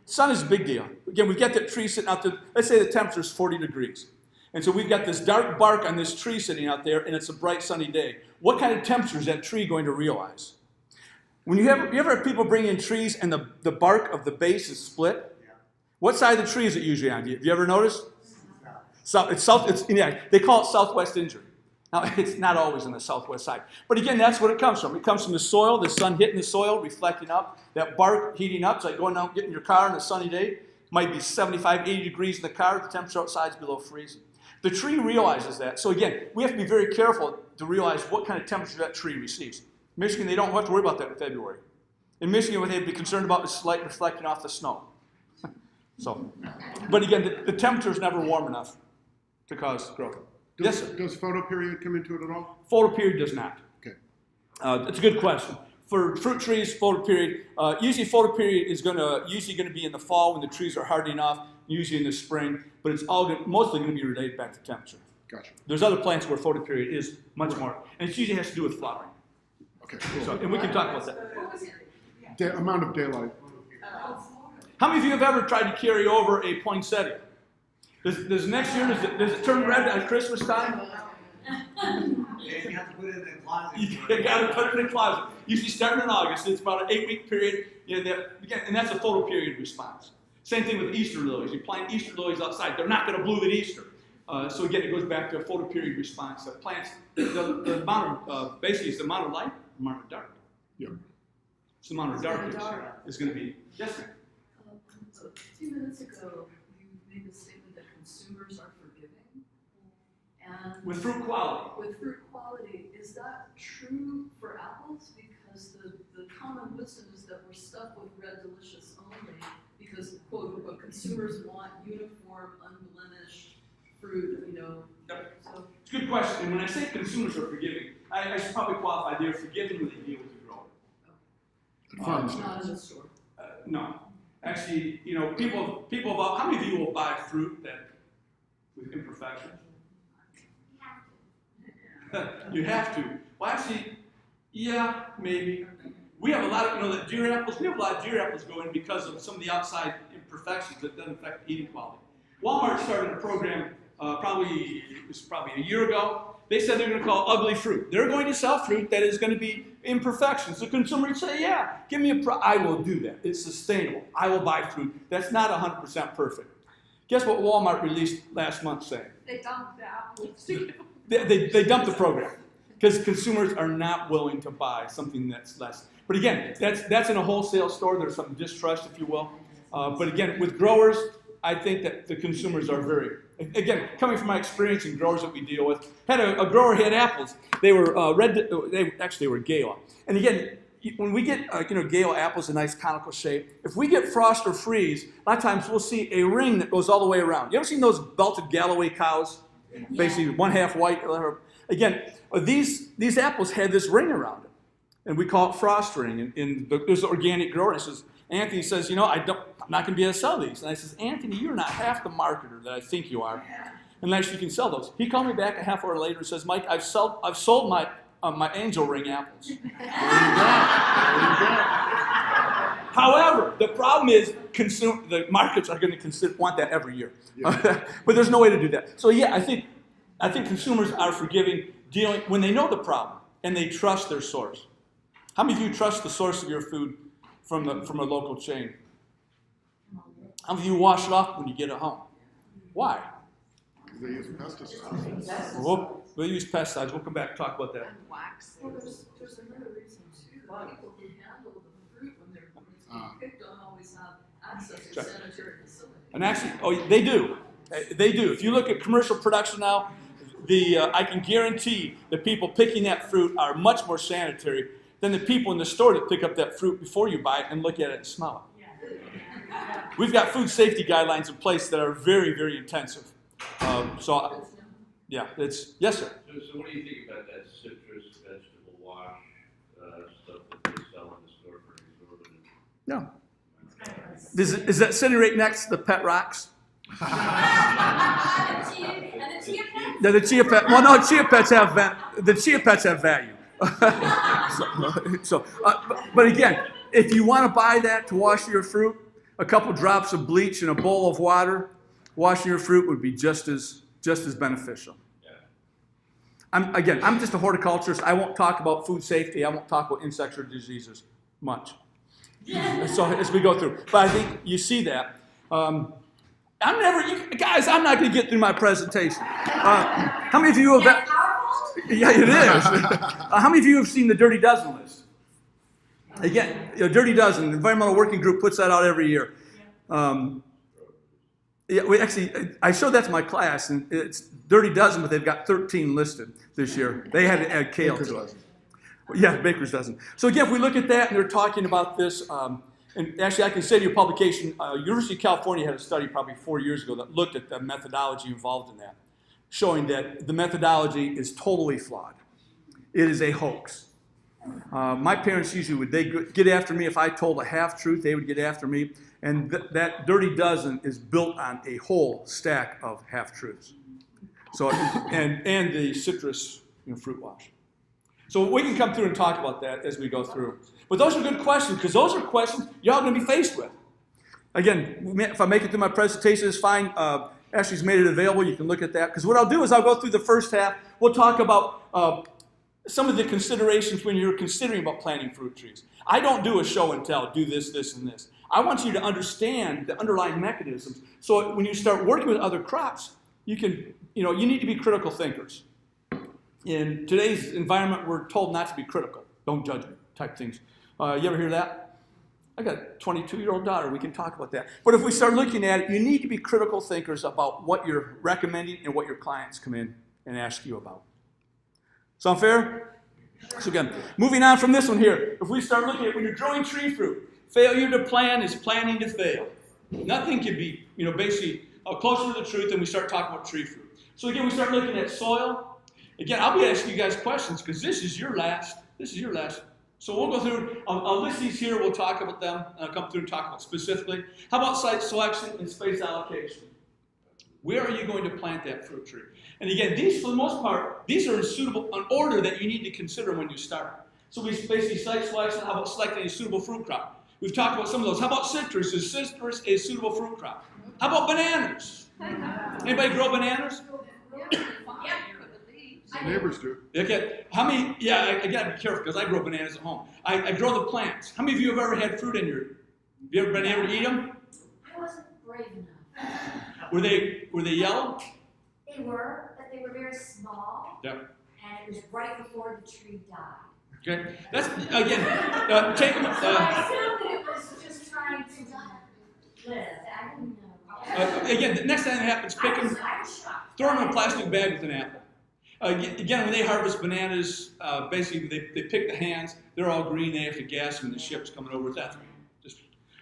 Speaker 1: Sun is a big deal. Again, we've got that tree sitting out there. Let's say the temperature is 40 degrees. And so we've got this dark bark on this tree sitting out there, and it's a bright sunny day. What kind of temperature is that tree going to realize? When you ever have people bring in trees and the bark of the base is split? What side of the tree is it usually on? Have you ever noticed? They call it southwest injury. Now, it's not always on the southwest side. But again, that's what it comes from. It comes from the soil, the sun hitting the soil, reflecting up, that bark heating up. It's like going out, getting your car on a sunny day. It might be 75, 80 degrees in the car. The temperature outside is below freezing. The tree realizes that. So again, we have to be very careful to realize what kind of temperature that tree receives. In Michigan, they don't have to worry about that in February. In Michigan, what they'd be concerned about is light reflecting off the snow. But again, the temperature is never warm enough to cause growth. Yes, sir.
Speaker 2: Does photoperiod come into it at all?
Speaker 1: Photoperiod does not.
Speaker 2: Okay.
Speaker 1: It's a good question. For fruit trees, photoperiod, usually photoperiod is usually going to be in the fall when the trees are hardening off, usually in the spring, but it's mostly going to be related back to temperature.
Speaker 2: Gotcha.
Speaker 1: There's other plants where photoperiod is much more, and it usually has to do with flowering.
Speaker 2: Okay, cool.
Speaker 1: So, and we can talk about that.
Speaker 3: What was it?
Speaker 2: Amount of daylight.
Speaker 1: How many of you have ever tried to carry over a poinsettia? Does next year, does it turn red at Christmas time?
Speaker 8: You have to put it in the closet.
Speaker 1: You got to put it in the closet. Usually starting in August. It's about an 8-week period. And that's a photoperiod response. Same thing with Easter lilies. You plant Easter lilies outside. They're not going to bloom at Easter. So again, it goes back to a photoperiod response. That plants, the amount of, basically, it's the amount of light, the amount of dark.
Speaker 2: Yeah.
Speaker 1: It's the amount of dark is going to be. Yes, ma'am.
Speaker 6: A few minutes ago, you made the statement that consumers are forgiving. And
Speaker 1: With fruit quality.
Speaker 6: with fruit quality, is that true for apples? Because the common wisdom is that we're stuck with red delicious only because, quote unquote, consumers want uniform, unblemished fruit,
Speaker 1: Yep.
Speaker 6: So,
Speaker 1: It's a good question. And when I say consumers are forgiving, I should probably qualify. They're forgiving when they deal with the grower.
Speaker 2: At farms.
Speaker 6: not in the store.
Speaker 1: No. Actually, people how many of you will buy fruit that with imperfections? You have to. Well, actually, yeah, maybe. We have a lot of, the deer apples, we have a lot of deer apples going because of some of the outside imperfections that doesn't affect eating quality. Walmart started a program probably a year ago. They said they're going to call ugly fruit. They're going to sell fruit that is going to be imperfections. The consumer would say, yeah, give me I will do that. It's sustainable. I will buy fruit that's not 100% perfect. Guess what Walmart released last month saying?
Speaker 7: They dumped the apples together.
Speaker 1: They dumped the program because consumers are not willing to buy something that's less. But again, that's in a wholesale store. There's some distrust, if you will. But again, with growers, I think that the consumers are very, again, coming from my experience in growers that we deal with, had a grower had apples. They were they were Gala. And again, when we get Gala apples in nice conical shape, if we get frost or freeze, a lot of times we'll see a ring that goes all the way around. You ever seen those belted Galloway cows? Basically, one half white. Again, these apples had this ring around it, and we call it frost ring. And there's an organic grower. And Anthony says, I'm not going to be able to sell these. And I says, Anthony, you're not half the marketer that I think you are, unless you can sell those. He called me back a half hour later and says, Mike, I've sold my angel ring apples.
Speaker 2: There you go.
Speaker 1: However, the problem is the markets are going to want that every year.
Speaker 2: Yeah.
Speaker 1: But there's no way to do that. So yeah, I think consumers are forgiving when they know the problem and they trust their source. How many of you trust the source of your food from a local chain? How many of you wash it off when you get it home? Why?
Speaker 2: Because they use pesticides.
Speaker 1: We'll use pesticides. We'll come back and talk about that.
Speaker 7: And wax.
Speaker 6: Well, there's another reason too. That people who handle the fruit when it's being picked don't always have access to
Speaker 1: Sure.
Speaker 6: sanitary facilities.
Speaker 1: And actually, they do. They do. If you look at commercial production now, I can guarantee the people picking that fruit are much more sanitary than the people in the store that pick up that fruit before you buy it and look at it and smell it. We've got food safety guidelines in place that are very, very intensive. Yeah, yes, sir.
Speaker 4: So what do you think about that citrus vegetable wash stuff that they sell in the store for exorbitant?
Speaker 1: No. Is that sitting right next to the pet rocks?
Speaker 5: And the chia pet?
Speaker 1: Yeah, the chia pet. Well, no, chia pets have value. But again, if you want to buy that to wash your fruit, a couple drops of bleach in a bowl of water, washing your fruit would be just as beneficial. I'm just a horticulturist. I won't talk about food safety. I won't talk about insects or diseases much. So as we go through, but I think you see that. I'm not going to get through my presentation. How many of you have that? Yeah, it is. How many of you have seen the Dirty Dozen list? Again, Dirty Dozen, the Environmental Working Group puts that out every year. I showed that to my class, and it's Dirty Dozen, but they've got 13 listed this year. They had to add kale to it. Yeah, Baker's Dozen. So again, if we look at that, and they're talking about this, and actually I can say to your publication, University of California had a study probably 4 years ago that looked at the methodology involved in that, showing that the methodology is totally flawed. It is a hoax. My parents usually would get after me if I told a half-truth. They would get after me. And that Dirty Dozen is built on a whole stack of half-truths. So, and the citrus fruit wash. So we can come through and talk about that as we go through. But those are good questions, because those are questions y'all are going to be faced with. Again, if I make it through my presentation, it's fine. Ashley's made it available. You can look at that. Because what I'll do is I'll go through the first half. We'll talk about some of the considerations when you're considering about planting fruit trees. I don't do a show and tell, do this, this, and this. I want you to understand the underlying mechanisms. So when you start working with other crops, you need to be critical thinkers. In today's environment, we're told not to be critical. Don't judge me type things. You ever hear that? I got a 22-year-old daughter. We can talk about that. But if we start looking at it, you need to be critical thinkers about what you're recommending and what your clients come in and ask you about. Sound fair? So again, moving on from this one here. If we start looking at when you're growing tree fruit, failure to plan is planning to fail. Nothing can be, basically closer to the truth than we start talking about tree fruit. So again, we start looking at soil. Again, I'll be asking you guys questions because this is your last. So we'll go through, I'll list these here, we'll talk about them, and I'll come through and talk about specifically. How about site selection and space allocation? Where are you going to plant that fruit tree? And again, these, for the most part, these are an order that you need to consider when you start. So we basically site selection, how about selecting a suitable fruit crop? We've talked about some of those. How about citrus? Is citrus a suitable fruit crop? How about bananas? Anybody grow bananas?
Speaker 2: Neighbors do.
Speaker 1: Okay. How many? Yeah, I gotta be careful because I grow bananas at home. I grow the plants. How many of you have ever had fruit in your? Have you ever been able to eat them?
Speaker 5: I wasn't brave enough.
Speaker 1: Were they yellow?
Speaker 5: They were, but they were very small.
Speaker 1: Yep.
Speaker 5: And it was right before the tree died.
Speaker 1: Okay. That's again. Take them.
Speaker 5: So I assumed that it was just trying to live. I didn't know.
Speaker 1: Again, the next time that happens, pick them.
Speaker 5: I was shocked.
Speaker 1: Throw them in a plastic bag with an apple. Again, when they harvest bananas, basically they pick the hands. They're all green. They have to gas them. The ship's coming over with ethanol.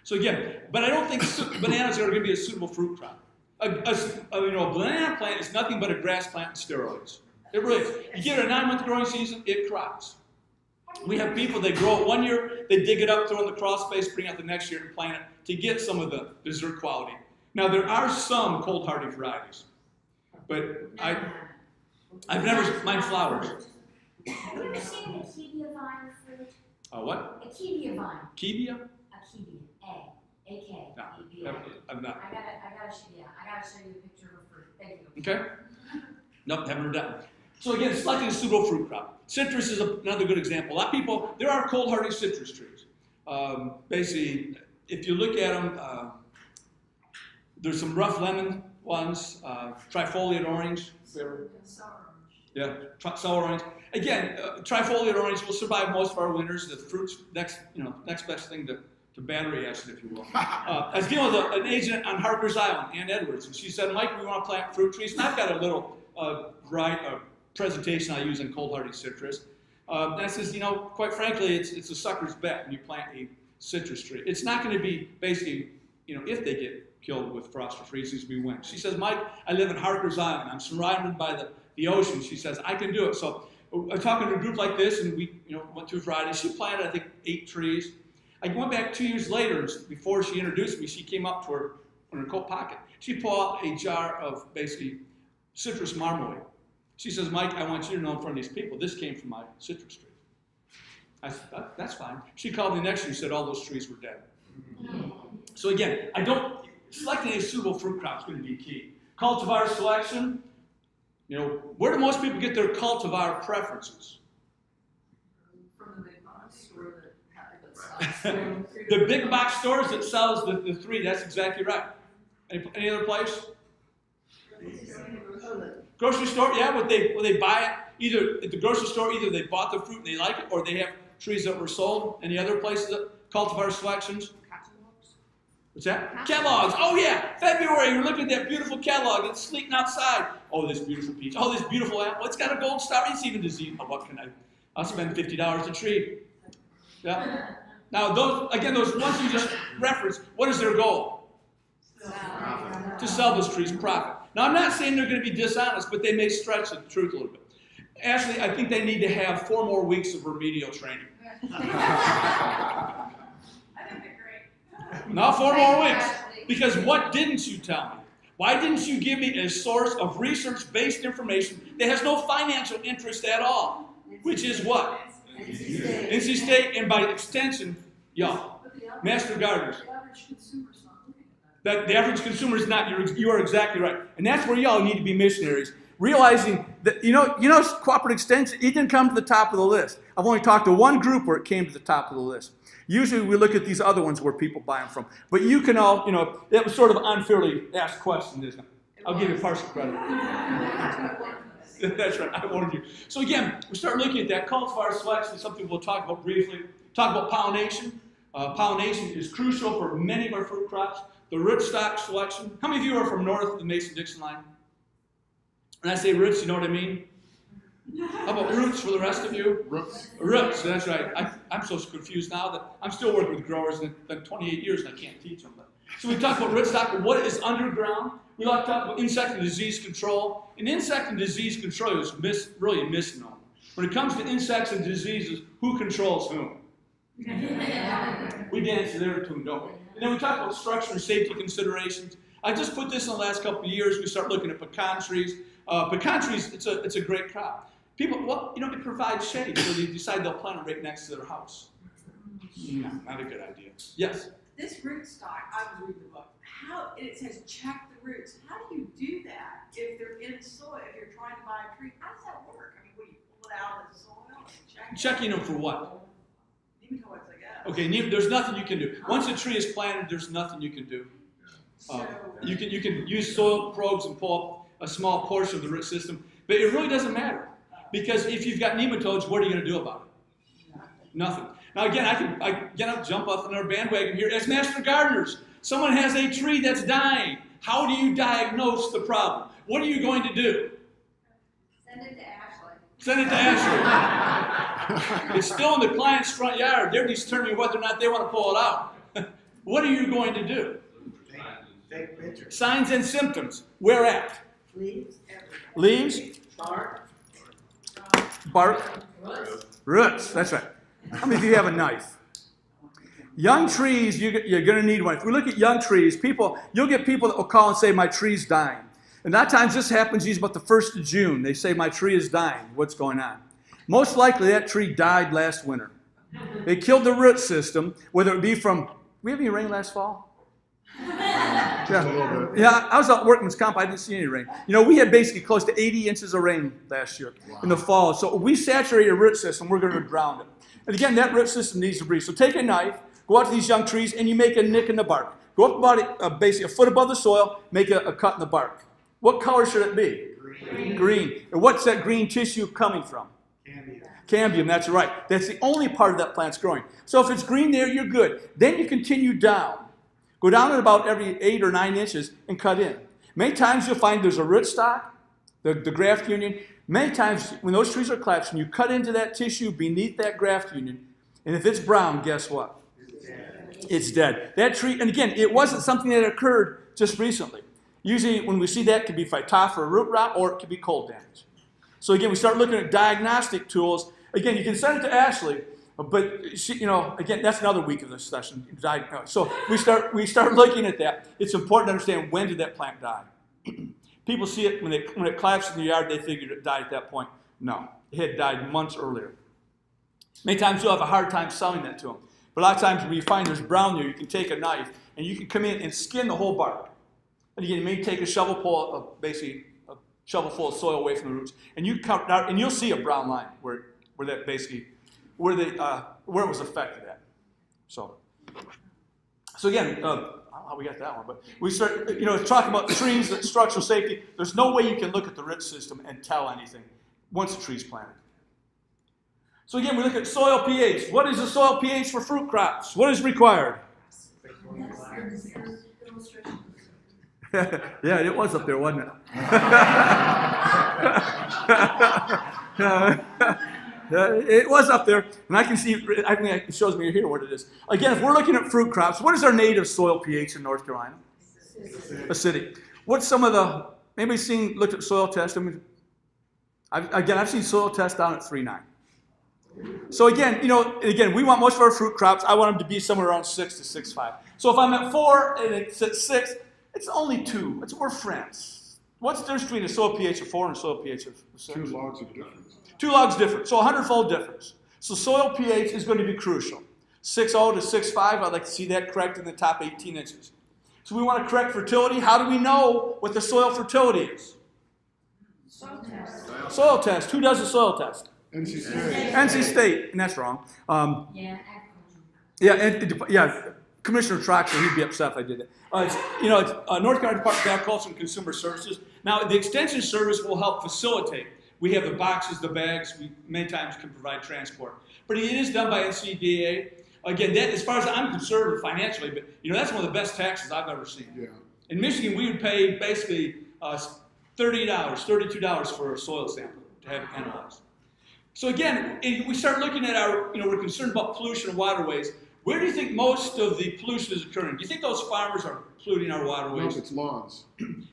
Speaker 1: So again, but I don't think bananas are going to be a suitable fruit crop. A banana plant is nothing but a grass plant and steroids. It really is. You give it a 9-month growing season, it crops. We have people, they grow it 1 year, they dig it up, throw it in the crawl space, bring it out the next year and plant it to get some of the dessert quality. Now, there are some cold hardy varieties, but I've never mind flowers.
Speaker 5: Have you ever seen the Akebia vine fruit?
Speaker 1: What?
Speaker 5: Akebia vine.
Speaker 1: Akebia?
Speaker 5: Akebia. A-K.
Speaker 1: No, I've not.
Speaker 5: I gotta show you a picture of a fruit. Thank you.
Speaker 1: Okay. Nope, haven't heard that. So again, selecting a suitable fruit crop. Citrus is another good example. A lot of people, there are cold hardy citrus trees. Basically, if you look at them, there's some rough lemon ones, trifoliate orange. Yeah, sour orange. Again, trifoliate orange will survive most of our winters. The fruit's next best thing to battery acid, if you will. I was dealing with an agent on Harper's Island, Ann Edwards, and she said, Mike, we want to plant fruit trees. And I've got a little presentation I use in cold hardy citrus. And I says, quite frankly, it's a sucker's bet when you plant a citrus tree. It's not going to be basically, if they get killed with frost or freezes, we win. She says, Mike, I live in Harker's Island. I'm surrounded by the ocean. She says, I can do it. So I'm talking to a group like this, and we went through Friday. She planted, I think, 8 trees. I went back 2 years later, and before she introduced me, she came up to her in her coat pocket. She pulled out a jar of basically citrus marmalade. She says, Mike, I want you to know in front of these people, this came from my citrus tree. I said, that's fine. She called me next year and said all those trees were dead. So again, selecting a suitable fruit crop is going to be key. Cultivar selection, where do most people get their cultivar preferences?
Speaker 6: From the big box store that
Speaker 1: The big box stores that sells the 3, that's exactly right. Any other place? Grocery store, yeah, would they buy it? Either at the grocery store, either they bought the fruit and they like it, or they have trees that were sold. Any other places that cultivar selections? What's that? Kellogg's. Oh yeah, February. You're looking at that beautiful Kellogg. It's sleeting outside. Oh, this beautiful peach. Oh, this beautiful apple. It's got a gold star. It's even disease. Oh, what can I'll spend $50 a tree. Yeah. Now those ones you just referenced. What is their goal? To sell those trees profit. Now I'm not saying they're going to be dishonest, but they may stretch the truth a little bit. Actually, I think they need to have 4 more weeks of remedial training.
Speaker 3: I think they're great.
Speaker 1: Now 4 more weeks. Because what didn't you tell me? Why didn't you give me a source of research-based information that has no financial interest at all? Which is what? NC State, and by extension, y'all, Master Gardeners.
Speaker 6: The average consumer's not looking at that.
Speaker 1: That the average consumer is not. You are exactly right, and that's where y'all need to be missionaries, realizing that cooperative extension. It didn't come to the top of the list. I've only talked to one group where it came to the top of the list. Usually we look at these other ones where people buy them from. But you can all, that was sort of an unfairly asked question, isn't it? I'll give you partial credit. That's right, I warned you. So again, we start looking at that. Cultivar selection is something we'll talk about briefly. Talk about pollination. Pollination is crucial for many of our fruit crops. The rootstock selection. How many of you are from north of the Mason-Dixon line? When I say roots, you know what I mean? How about roots for the rest of you?
Speaker 2: Roots.
Speaker 1: Roots, that's right. I'm so confused now that I'm still working with growers in 28 years and I can't teach them. So we talk about rootstock, but what is underground? We like to talk about insect and disease control. And insect and disease control is really a misnomer. When it comes to insects and diseases, who controls whom? We dance to their tune, don't we? And then we talk about structure and safety considerations. I just put this in the last couple of years. We start looking at pecan trees. Pecan trees, it's a great crop. People, it provides shade, so they decide they'll plant it right next to their house. No, not a good idea. Yes?
Speaker 3: This rootstock, I was reading the book. It says check the roots. How do you do that if they're in soil? If you're trying to buy a tree, how does that work? I mean, what do you pull it out of the soil and check?
Speaker 1: Checking them for what?
Speaker 3: Nematodes, I guess.
Speaker 1: Okay, there's nothing you can do. Once a tree is planted, there's nothing you can do.
Speaker 3: So
Speaker 1: You can use soil probes and pull up a small portion of the root system, but it really doesn't matter. Because if you've got nematodes, what are you going to do about it? Nothing. Now again, I'll jump off another bandwagon here. As master gardeners, someone has a tree that's dying. How do you diagnose the problem? What are you going to do?
Speaker 5: Send it to Ashley.
Speaker 1: Send it to Ashley. It's still in the client's front yard. They're determining whether or not they want to pull it out. What are you going to do?
Speaker 8: Take pictures.
Speaker 1: Signs and symptoms. Where at?
Speaker 8: Leaves.
Speaker 1: Leaves, bark, roots. That's right. How many of you have a knife? Young trees, you're going to need one. If we look at young trees, you'll get people that will call and say, my tree's dying. And that times this happens usually about the 1st of June. They say, my tree is dying. What's going on? Most likely that tree died last winter. It killed the root system, whether it be from, we have any rain last fall?
Speaker 2: Just a little bit.
Speaker 1: Yeah, I was out workman's comp. I didn't see any rain. We had basically close to 80 inches of rain last year in the fall. So we saturate a root system. We're going to drown it. And again, that root system needs to breathe. So take a knife, go out to these young trees, and you make a nick in the bark. Go up about basically a foot above the soil, make a cut in the bark. What color should it be? Green. And what's that green tissue coming from? Cambium, that's right. That's the only part of that plant's growing. So if it's green there, you're good. Then you continue down. Go down at about every 8 or 9 inches and cut in. Many times you'll find there's a rootstock, the graft union. Many times when those trees are collapsing, you cut into that tissue beneath that graft union, and if it's brown, guess what? It's dead. That tree, and again, it wasn't something that occurred just recently. Usually when we see that, it could be phytophthora root rot, or it could be cold damage. So again, we start looking at diagnostic tools. Again, you can send it to Ashley, but she, again, that's another week of this session. So we start looking at that. It's important to understand, when did that plant die? People see it when it collapsed in the yard, they figured it died at that point. No, it had died months earlier. Many times you'll have a hard time selling that to them. But a lot of times when you find there's brown there, you can take a knife and you can come in and skin the whole bark. And again, you may take a shovelful, basically a shovelful of soil away from the roots, and you count out, and you'll see a brown line where that basically where it was affected at. So again, how we got that one, but we start talking about trees, structural safety. There's no way you can look at the root system and tell anything once a tree's planted. So again, we look at soil pH. What is the soil pH for fruit crops? What is required? Yeah, it was up there, wasn't it? It was up there, and I can see, I think it shows me here what it is. Again, if we're looking at fruit crops, what is our native soil pH in North Carolina? Acidic. What's some of the, anybody looked at soil tests? I've seen soil tests down at 3.9. So again, we want most of our fruit crops, I want them to be somewhere around 6 to 6.5. So if I'm at 4 and it's at 6, it's only 2. We're friends. What's the difference between a soil pH of 4 and a soil pH of 6?
Speaker 2: 2 logs of difference.
Speaker 1: 2 logs difference, so 100-fold difference. So soil pH is going to be crucial. 6.0 to 6.5, I'd like to see that correct in the top 18 inches. So we want to correct fertility. How do we know what the soil fertility is?
Speaker 7: Soil test.
Speaker 1: Soil test. Who does the soil test?
Speaker 2: NC State.
Speaker 1: NC State, and that's wrong.
Speaker 5: Yeah,
Speaker 1: Commissioner Troxler, he'd be upset if I did that. It's North Carolina Department of Agriculture and Consumer Services. Now, the Extension Service will help facilitate. We have the boxes, the bags. We many times can provide transport. But it is done by NCDA. Again, that, as far as I'm concerned financially, but that's one of the best taxes I've ever seen.
Speaker 2: Yeah.
Speaker 1: In Michigan, we would pay basically $32 for a soil sample to have it analyzed. So again, we start looking at we're concerned about pollution of waterways. Where do you think most of the pollution is occurring? Do you think those farmers are polluting our waterways?
Speaker 2: No, it's lawns.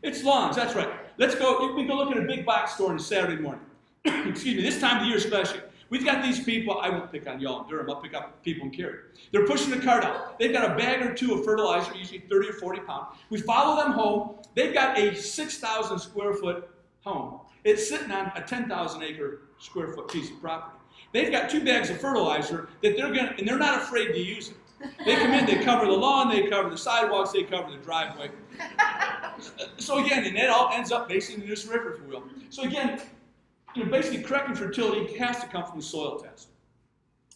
Speaker 1: It's lawns, that's right. Let's go, we can go look at a big box store on a Saturday morning. Excuse me, this time of the year especially. We've got these people, I won't pick on y'all in Durham, I'll pick up people in Cary. They're pushing the cart out. They've got a bag or two of fertilizer, usually 30 or 40 pounds. We follow them home. They've got a 6,000 square foot home. It's sitting on a 10,000 acre square foot piece of property. They've got 2 bags of fertilizer that and they're not afraid to use it. They come in, they cover the lawn, they cover the sidewalks, they cover the driveway. So again, and that all ends up basically in this river, if you will. So again, basically correcting fertility has to come from the soil test.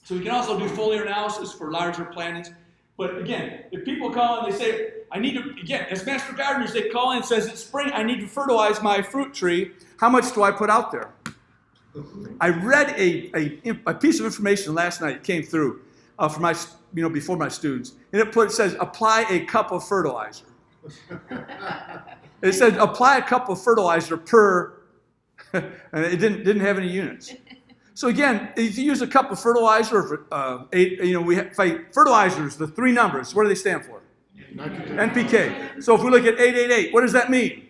Speaker 1: So we can also do foliar analysis for larger plantings. But again, if people call and they say, I need to, again, as master gardeners, they call in and says, it's spring, I need to fertilize my fruit tree. How much do I put out there? I read a piece of information last night. It came through for my, before my students, and it says apply a cup of fertilizer. It said apply a cup of fertilizer per, and it didn't have any units. So again, if you use a cup of fertilizer, fertilizers, the 3 numbers, what do they stand for? NPK. So if we look at 888, what does that mean?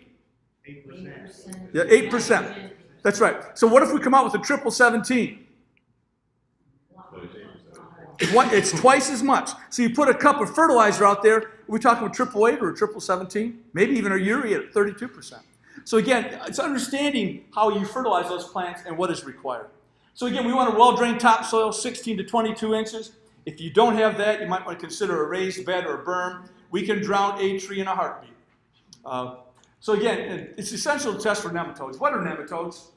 Speaker 1: 8%. Yeah, 8%. That's right. So what if we come out with a 1717? It's twice as much. So you put a cup of fertilizer out there, are we talking about 888 or 1717? Maybe even a urea at 32%. So again, it's understanding how you fertilize those plants and what is required. So again, we want a well-drained topsoil, 16 to 22 inches. If you don't have that, you might want to consider a raised bed or a berm. We can drown a tree in a heartbeat. So again, it's essential to test for nematodes. What are nematodes?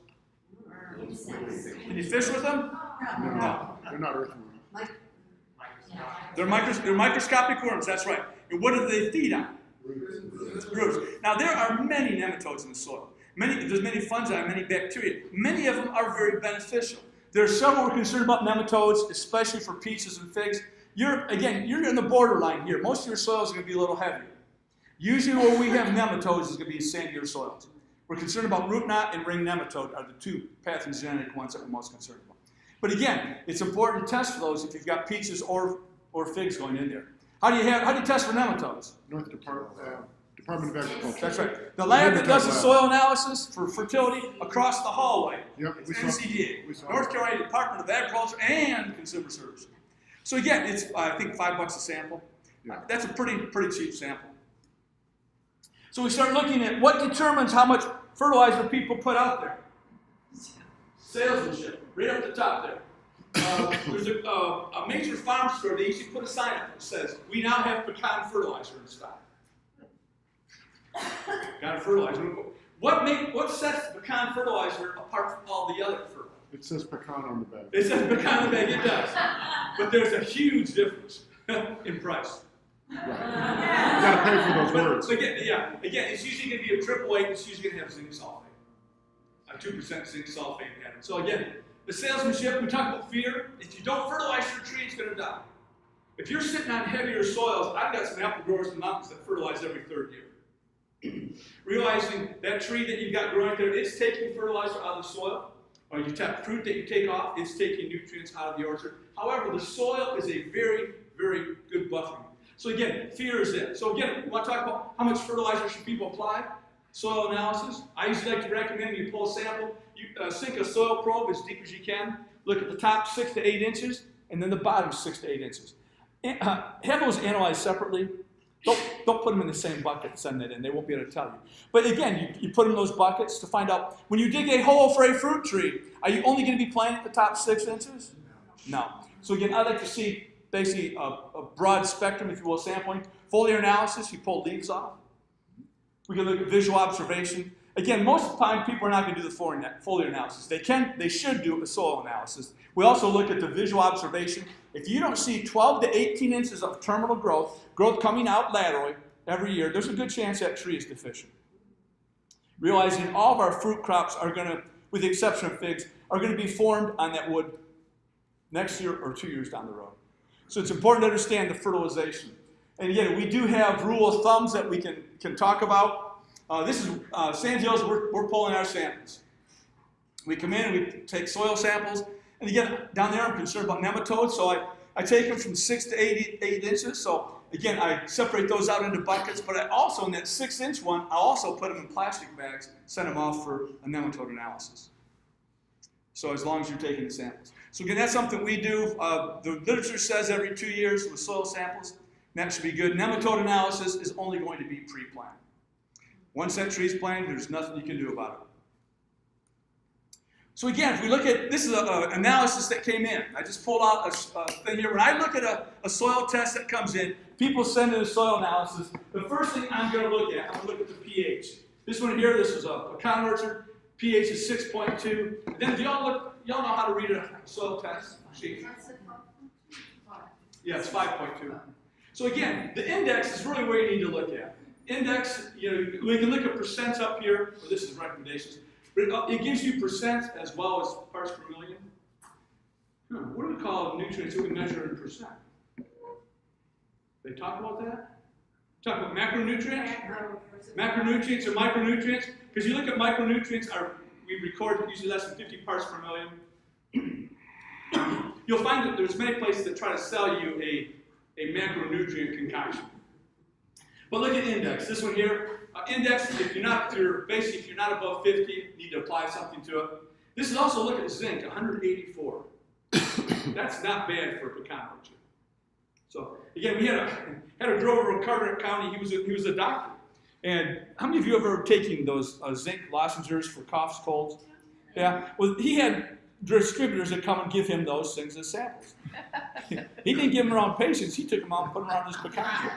Speaker 1: Can you fish with them?
Speaker 2: No, they're not earthworms.
Speaker 1: They're microscopic worms, that's right. And what do they feed on? Roots. Now, there are many nematodes in the soil. There's many fungi, many bacteria. Many of them are very beneficial. There are several we're concerned about nematodes, especially for peaches and figs. You're in the borderline here. Most of your soils are going to be a little heavier. Usually where we have nematodes is going to be sandier soils. We're concerned about root knot and ring nematode are the two pathogenic ones that we're most concerned about. But again, it's important to test for those if you've got peaches or figs going in there. How do you test for nematodes?
Speaker 2: Department of Agriculture.
Speaker 1: That's right. The lab that does the soil analysis for fertility across the hallway.
Speaker 2: Yep,
Speaker 1: It's
Speaker 2: we saw-
Speaker 1: NCDA,
Speaker 2: we saw
Speaker 1: North
Speaker 2: it.
Speaker 1: Carolina Department of Agriculture and Consumer Services. So again, it's I think $5 a sample.
Speaker 2: Yeah.
Speaker 1: That's a pretty cheap sample. So we start looking at what determines how much fertilizer people put out there. Salesmanship, right up the top there. There's a major farm store, they usually put a sign up that says, "We now have pecan fertilizer in stock." Pecan fertilizer. What sets pecan fertilizer apart from all the other fertilizer?
Speaker 2: It says pecan on the bag.
Speaker 1: It says pecan on the bag, it does. But there's a huge difference in price.
Speaker 2: Right. You gotta pay for those words.
Speaker 1: But again, it's usually going to be a triple A, it's usually going to have zinc sulfate. A 2% zinc sulfate added. So again, the salesmanship, we talk about fear. If you don't fertilize your tree, it's going to die. If you're sitting on heavier soils, I've got some apple growers in the mountains that fertilize every third year. Realizing that tree that you've got growing there, it's taking fertilizer out of the soil, or you tap fruit that you take off, it's taking nutrients out of the orchard. However, the soil is a very, very good buffering. So again, fear is it. So again, we want to talk about how much fertilizer should people apply? Soil analysis. I usually like to recommend you pull a sample, you sink a soil probe as deep as you can, look at the top 6 to 8 inches, and then the bottom 6 to 8 inches. Have those analyzed separately. Don't put them in the same bucket and send that in. They won't be able to tell you. But again, you put them in those buckets to find out, when you dig a hole for a fruit tree, are you only going to be planting the top 6 inches? No. So again, I like to see basically a broad spectrum, if you will, sampling. Foliar analysis, you pull leaves off. We can look at visual observation. Again, most of the time, people are not going to do the foliar analysis. They should do a soil analysis. We also look at the visual observation. If you don't see 12 to 18 inches of terminal growth coming out laterally every year, there's a good chance that tree is deficient. Realizing all of our fruit crops are going to, with the exception of figs, are going to be formed on that wood next year or 2 years down the road. So it's important to understand the fertilization. And again, we do have rule of thumbs that we can talk about. This is sand hills, we're pulling our samples. We come in, we take soil samples, and again, down there I'm concerned about nematodes, so I take them from 6 to 8 inches. So again, I separate those out into buckets, but I also, in that 6-inch one, I also put them in plastic bags, send them off for a nematode analysis. So as long as you're taking the samples. So again, that's something we do. The literature says every 2 years with soil samples, and that should be good. Nematode analysis is only going to be pre-planted. Once that tree's planted, there's nothing you can do about it. So again, if we look at, this is an analysis that came in. I just pulled out a thing here. When I look at a soil test that comes in, people send in a soil analysis. The first thing I'm going to look at, I'm going to look at the pH. This one here, this is a pecan orchard. pH is 6.2. Then y'all know how to read a soil test sheet? Yeah, it's 5.2. So again, the index is really where you need to look at. Index, we can look at percents up here. Well, this is recommendations. But it gives you percent as well as parts per million. What do we call nutrients that we measure in percent? They talk about that? Talk about macronutrients? Macronutrients or micronutrients? Because you look at micronutrients, we record usually less than 50 parts per million. You'll find that there's many places that try to sell you a macronutrient concoction. But look at index. This one here, index, if you're not above 50, you need to apply something to it. This is also, look at zinc, 184. That's not bad for a pecan orchard. So again, we had a grower in Carteret County. He was a doctor. And how many of you have ever taken those zinc lozenges for coughs, colds? Yeah. Well, he had distributors that come and give him those things as samples. He didn't give them around patients. He took them out and put them around his pecans.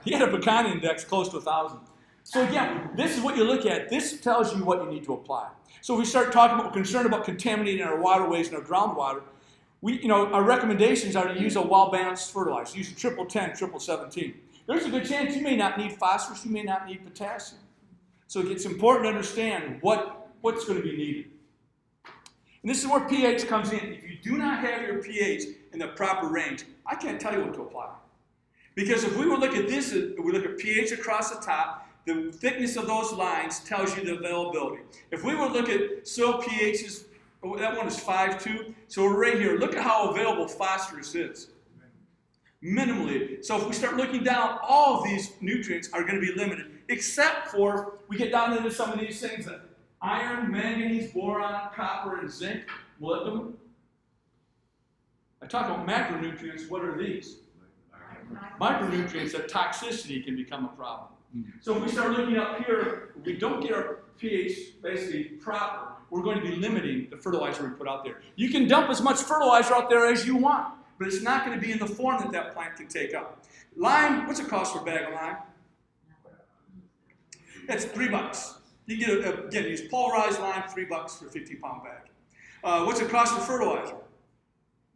Speaker 1: He had a pecan index close to 1,000. So again, this is what you look at. This tells you what you need to apply. So if we start talking about, we're concerned about contaminating our waterways and our groundwater, our recommendations are to use a well-balanced fertilizer. Use a 10-10, 17. There's a good chance you may not need phosphorus, you may not need potassium. So it's important to understand what's going to be needed. And this is where pH comes in. If you do not have your pH in the proper range, I can't tell you what to apply. Because if we would look at this, we look at pH across the top, the thickness of those lines tells you the availability. If we were to look at soil pHs, that one is 5.2. So we're right here. Look at how available phosphorus is. Minimally. So if we start looking down, all of these nutrients are going to be limited, except for we get down into some of these things that iron, manganese, boron, copper, and zinc, molybdenum. I talk about macronutrients. What are these? Micronutrients, that toxicity can become a problem. So if we start looking up here, we don't get our pH basically proper, we're going to be limiting the fertilizer we put out there. You can dump as much fertilizer out there as you want, but it's not going to be in the form that that plant can take up. Lime, what's it cost for a bag of lime? That's $3. You get, again, use pulverized lime, $3 for a 50-pound bag. What's it cost for fertilizer?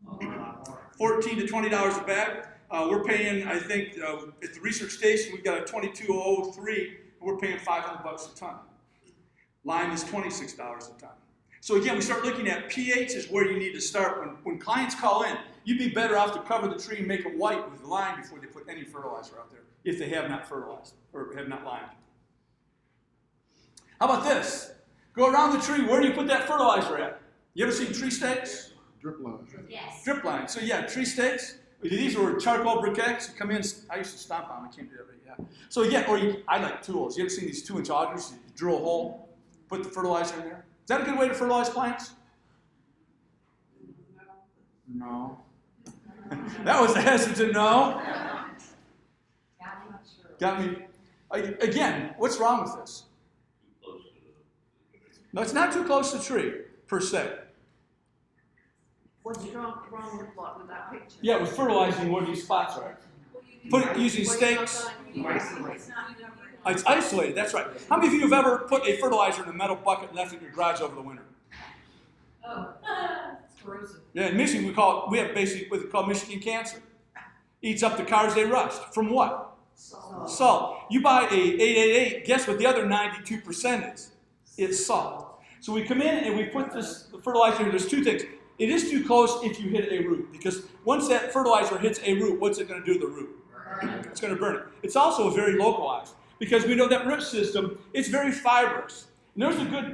Speaker 1: $14 to $20 a bag. We're paying, I think, at the research station, we've got a 2203, and we're paying $500 a ton. Lime is $26 a ton. So again, we start looking at pH is where you need to start. When clients call in, you'd be better off to cover the tree and make it white with lime before they put any fertilizer out there, if they have not fertilized or have not limed. How about this? Go around the tree. Where do you put that fertilizer at? You ever seen tree stakes?
Speaker 2: Drip line.
Speaker 5: Yes.
Speaker 1: Drip line. So yeah, tree stakes. These were charcoal briquettes. You come in. I used to stomp on them. I can't do that, but yeah. So again, I like tools. You ever seen these 2-inch augers? You drill a hole, put the fertilizer in there. Is that a good way to fertilize plants? No. That was a hesitant no. Got me. Again, what's wrong with this?
Speaker 4: Too close to the.
Speaker 1: No, it's not too close to the tree, per se.
Speaker 7: What's wrong with what, with that picture?
Speaker 1: Yeah, with fertilizing where these spots are. Put it using stakes. It's isolated, that's right. How many of you have ever put a fertilizer in a metal bucket and left it in your garage over the winter?
Speaker 6: Oh, it's corrosive.
Speaker 1: Yeah, in Michigan we have basically what's called Michigan cancer. Eats up the cars, they rust. From what? Salt. You buy a 888, guess what the other 92% is? It's salt. So we come in and we put this fertilizer, there's two things. It is too close if you hit a root, because once that fertilizer hits a root, what's it going to do to the root? It's going to burn it. It's also very localized, because we know that root system, it's very fibrous. And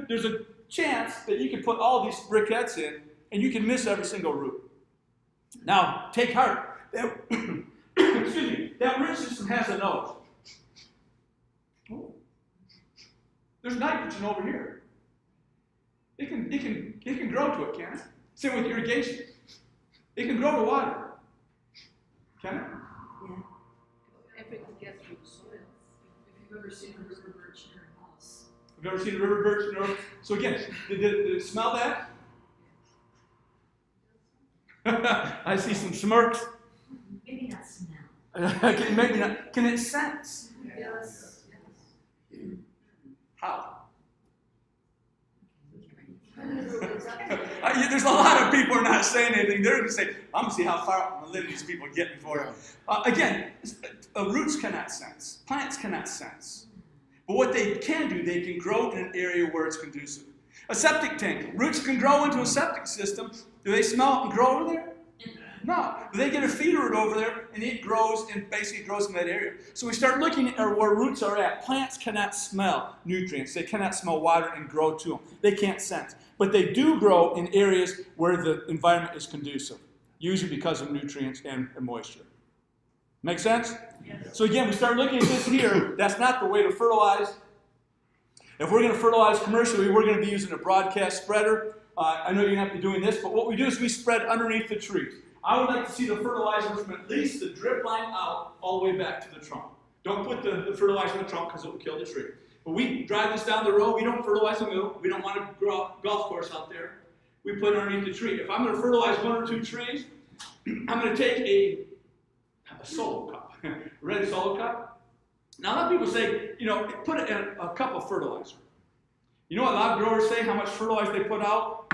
Speaker 1: there's a chance that you can put all these briquettes in, and you can miss every single root. Now, take heart. Excuse me. That root system has a nose. Oh. There's nitrogen over here. It can grow to it, can't it? Same with irrigation. It can grow to water. Can it?
Speaker 6: Yeah. If it can get through the soil. If you've ever seen a river birch near a house.
Speaker 1: Have you ever seen a river birch? No. So again, did it smell that? I see some smirks.
Speaker 5: Maybe not smell.
Speaker 1: Maybe not. Can it sense?
Speaker 6: Yes.
Speaker 1: How? There's a lot of people who are not saying anything. They're going to say, I'm going to see how far I'm going to live these people get before. Again, roots cannot sense. Plants cannot sense. But what they can do, they can grow in an area where it's conducive. A septic tank. Roots can grow into a septic system. Do they smell and grow over there? No. They get a feeder root over there, and it grows and basically grows in that area. So we start looking at where roots are at. Plants cannot smell nutrients. They cannot smell water and grow to them. They can't sense. But they do grow in areas where the environment is conducive, usually because of nutrients and moisture. Make sense? Yes. So again, we start looking at this here. That's not the way to fertilize. If we're going to fertilize commercially, we're going to be using a broadcast spreader. I know you're going to have to be doing this, but what we do is we spread underneath the trees. I would like to see the fertilizer from at least the drip line out all the way back to the trunk. Don't put the fertilizer in the trunk because it will kill the tree. But we drive this down the road. We don't fertilize the middle. We don't want to grow a golf course out there. We put it underneath the tree. If I'm going to fertilize 1 or 2 trees, I'm going to take a solo cup, red solo cup. Now, a lot of people say, put it in a cup of fertilizer. You know what a lot of growers say, how much fertilizer they put out?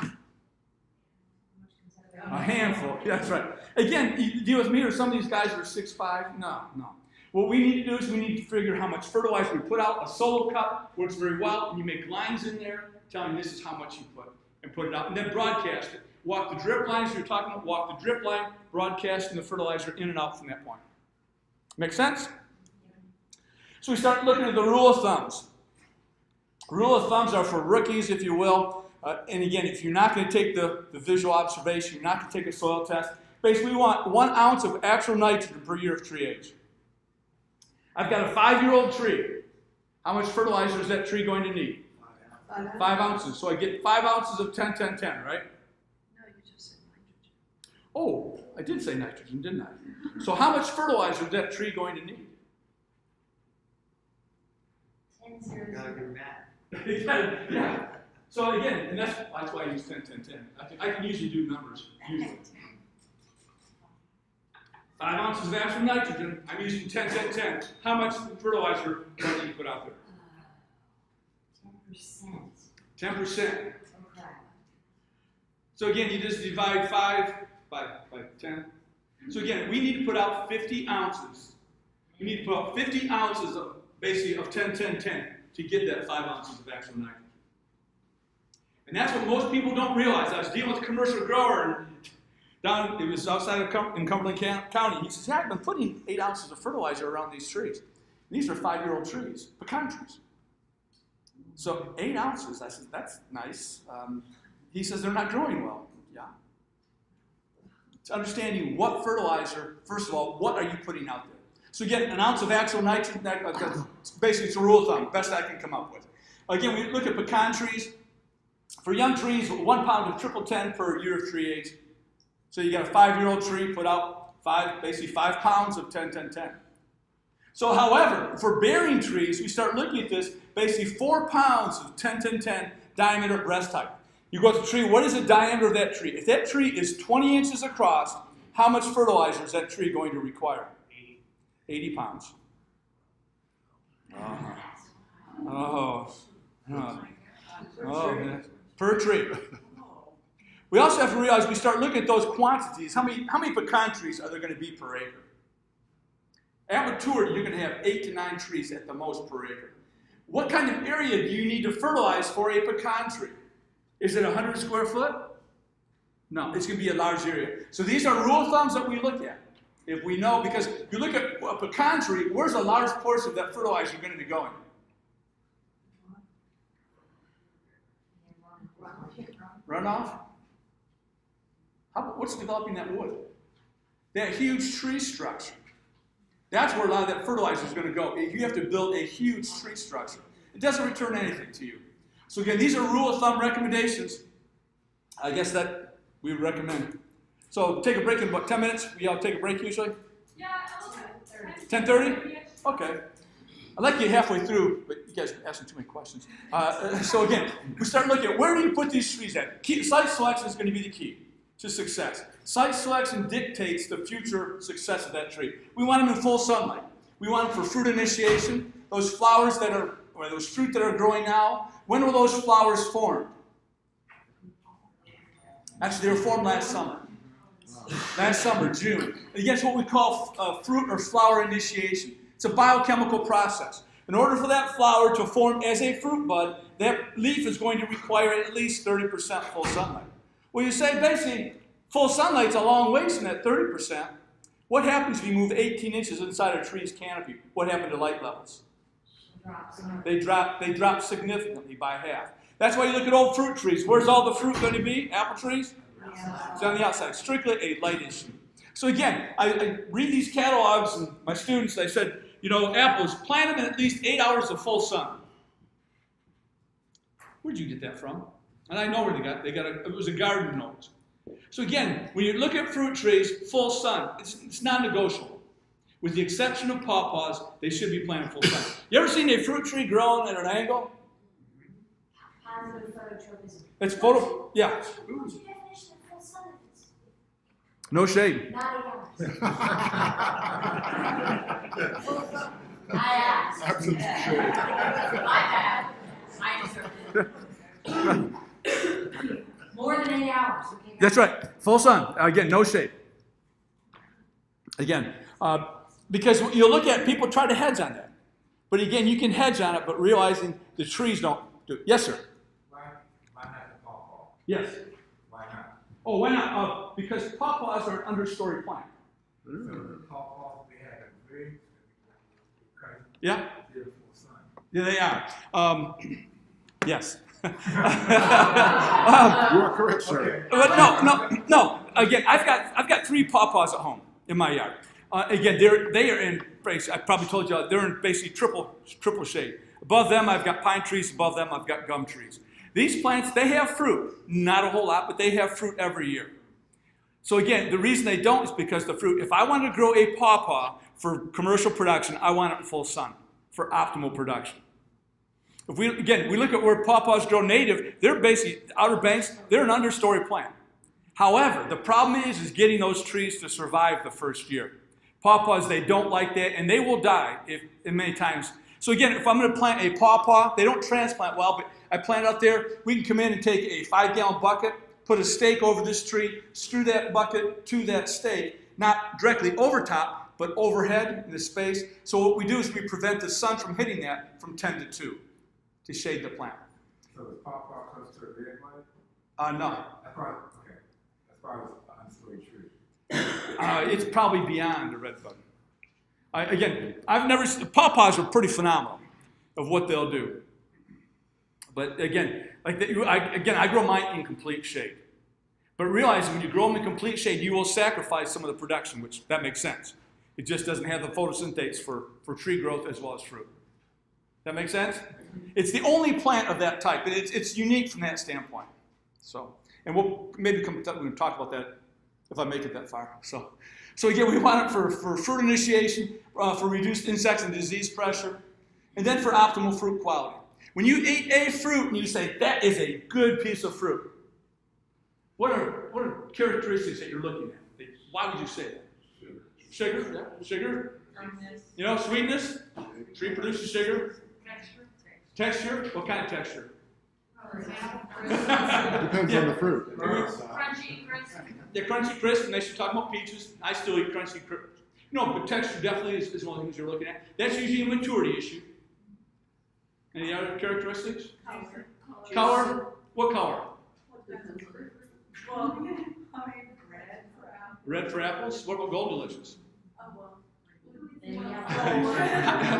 Speaker 1: A handful. Yeah, that's right. Again, you deal with me or some of these guys that are 6'5". No. What we need to do is we need to figure how much fertilizer we put out. A solo cup works very well, and you make lines in there telling this is how much you put, and put it out, and then broadcast it. Walk the drip lines you're talking about, walk the drip line, broadcasting the fertilizer in and out from that point. Make sense? So we start looking at the rule of thumbs. Rule of thumbs are for rookies, if you will. And again, if you're not going to take the visual observation, you're not going to take a soil test, basically we want 1 ounce of actual nitrogen per year of tree age. I've got a 5-year-old tree. How much fertilizer is that tree going to need? 5 ounces. So I get 5 ounces of 10, 10, 10, right?
Speaker 7: No, you just said nitrogen.
Speaker 1: Oh, I did say nitrogen, didn't I? So how much fertilizer is that tree going to need?
Speaker 5: 10
Speaker 8: Gotta give it back.
Speaker 1: Yeah. So again, and that's why I use 10, 10, 10. I can usually do numbers. Usually. 5 ounces of actual nitrogen. I'm using 10, 10, 10. How much fertilizer do I need to put out there?
Speaker 5: 10%.
Speaker 1: 10%.
Speaker 5: Okay.
Speaker 1: So again, you just divide 5 by 10. So again, we need to put out 50 ounces. We need to put out 50 ounces of basically of 10, 10, 10 to get that 5 ounces of actual nitrogen. And that's what most people don't realize. I was dealing with a commercial grower, and it was outside of in Cumberland County. He says, yeah, I've been putting 8 ounces of fertilizer around these trees. And these are 5-year-old trees, pecan trees. So 8 ounces, I said, that's nice. He says, they're not growing well. Yeah. It's understanding what fertilizer, first of all, what are you putting out there? So again, 1 ounce of actual nitrogen, basically it's a rule of thumb, best I can come up with. Again, we look at pecan trees. For young trees, 1 pound of triple 10 per year of tree age. So you got a 5-year-old tree, put out basically 5 pounds of 10, 10, 10. So however, for bearing trees, we start looking at this, basically 4 pounds of 10, 10, 10 diameter breast height. You go to the tree, what is the diameter of that tree? If that tree is 20 inches across, how much fertilizer is that tree going to require? 80 pounds. Oh, man. Per tree. We also have to realize we start looking at those quantities. How many pecan trees are there going to be per acre? At maturity, you're going to have 8 to 9 trees at the most per acre. What kind of area do you need to fertilize for a pecan tree? Is it 100 square foot? No, it's going to be a large area. So these are rule of thumbs that we look at. If we know, because if you look at a pecan tree, where's a large portion of that fertilizer going to be going? Runoff? What's developing that wood? That huge tree structure. That's where a lot of that fertilizer is going to go. You have to build a huge tree structure. It doesn't return anything to you. So again, these are rule of thumb recommendations. I guess that we would recommend. So take a break in about 10 minutes. We all take a break usually?
Speaker 9: Yeah, okay.
Speaker 1: 10:30? Okay. I'd like to get halfway through, but you guys are asking too many questions. So again, we start looking at where do you put these trees at? Site selection is going to be the key to success. Site selection dictates the future success of that tree. We want them in full sunlight. We want them for fruit initiation. Those flowers that are, or those fruit that are growing now, when were those flowers formed? Actually, they were formed last summer. Last summer, June. And again, it's what we call fruit or flower initiation. It's a biochemical process. In order for that flower to form as a fruit bud, that leaf is going to require at least 30% full sunlight. Well, you say basically full sunlight's a long ways from that 30%. What happens if you move 18 inches inside a tree's canopy? What happened to light levels? They drop significantly by half. That's why you look at old fruit trees. Where's all the fruit going to be? Apple trees? It's on the outside. Strictly a light issue. So again, I read these catalogs, and my students, they said, you know, apples, plant them in at least 8 hours of full sun. Where'd you get that from? And I know where they got it. It was a garden note. So again, when you look at fruit trees, full sun, it's non-negotiable. With the exception of pawpaws, they should be planted full sun. You ever seen a fruit tree growing at an angle?
Speaker 5: Positive phototropism.
Speaker 1: It's photo, yeah.
Speaker 5: What's your definition of full sun?
Speaker 1: No shade.
Speaker 5: Not 8 hours. I asked.
Speaker 2: Absence of shade.
Speaker 5: My bad. I deserve it. More than 8 hours. Okay.
Speaker 1: That's right. Full sun. Again, no shade. Again, because you'll look at people try to hedge on that. But again, you can hedge on it, but realizing the trees don't do it. Yes, sir.
Speaker 8: Why not the pawpaw?
Speaker 1: Yes.
Speaker 8: Why not?
Speaker 1: Oh, why not? Because pawpaws are an understory plant.
Speaker 8: So the pawpaw, we had a very,
Speaker 1: Yeah?
Speaker 8: the
Speaker 1: Yeah, they are. Yes.
Speaker 2: You are correct, sir.
Speaker 1: But no. Again, I've got 3 pawpaws at home in my yard. Again, they are in. I probably told you they're in basically triple shade. Above them, I've got pine trees. Above them, I've got gum trees. These plants, they have fruit. Not a whole lot, but they have fruit every year. So again, the reason they don't is because the fruit. If I wanted to grow a pawpaw for commercial production, I want it in full sun for optimal production. If we look at where pawpaws grow native, they're basically Outer Banks. They're an understory plant. However, the problem is getting those trees to survive the first year. Pawpaws, they don't like that, and they will die many times. So again, if I'm going to plant a pawpaw, they don't transplant well, but I plant out there, we can come in and take a 5-gallon bucket, put a stake over this tree, screw that bucket to that stake, not directly over top, but overhead in the space. So what we do is we prevent the sun from hitting that from 10 to 2 to shade the plant.
Speaker 10: So the pawpaw comes to a red light?
Speaker 1: No.
Speaker 10: That's probably, okay. That's probably an unstory tree.
Speaker 1: It's probably beyond a red bud. Pawpaws are pretty phenomenal of what they'll do. But again, I grow mine in complete shade. But realize when you grow them in complete shade, you will sacrifice some of the production, which that makes sense. It just doesn't have the photosynthase for tree growth as well as fruit. That make sense? It's the only plant of that type, and it's unique from that standpoint. So, and we'll maybe we can talk about that if I make it that far. So again, we want it for fruit initiation, for reduced insects and disease pressure, and then for optimal fruit quality. When you eat a fruit and you say, that is a good piece of fruit, what are characteristics that you're looking at? Why would you say that? Sugar? Yeah. Sugar? You know, sweetness? Tree produces sugar? Texture? What kind of texture?
Speaker 2: Depends on the fruit.
Speaker 9: Crunchy, crisp.
Speaker 1: They're crunchy, crisp, and they should talk about peaches. I still eat crunchy, crisp. No, but texture definitely is one of the things you're looking at. That's usually a maturity issue. Any other characteristics? Color? What color?
Speaker 3: Well, I mean, red for apples.
Speaker 1: Red for apples? What about Gold Delicious?
Speaker 5: Yeah.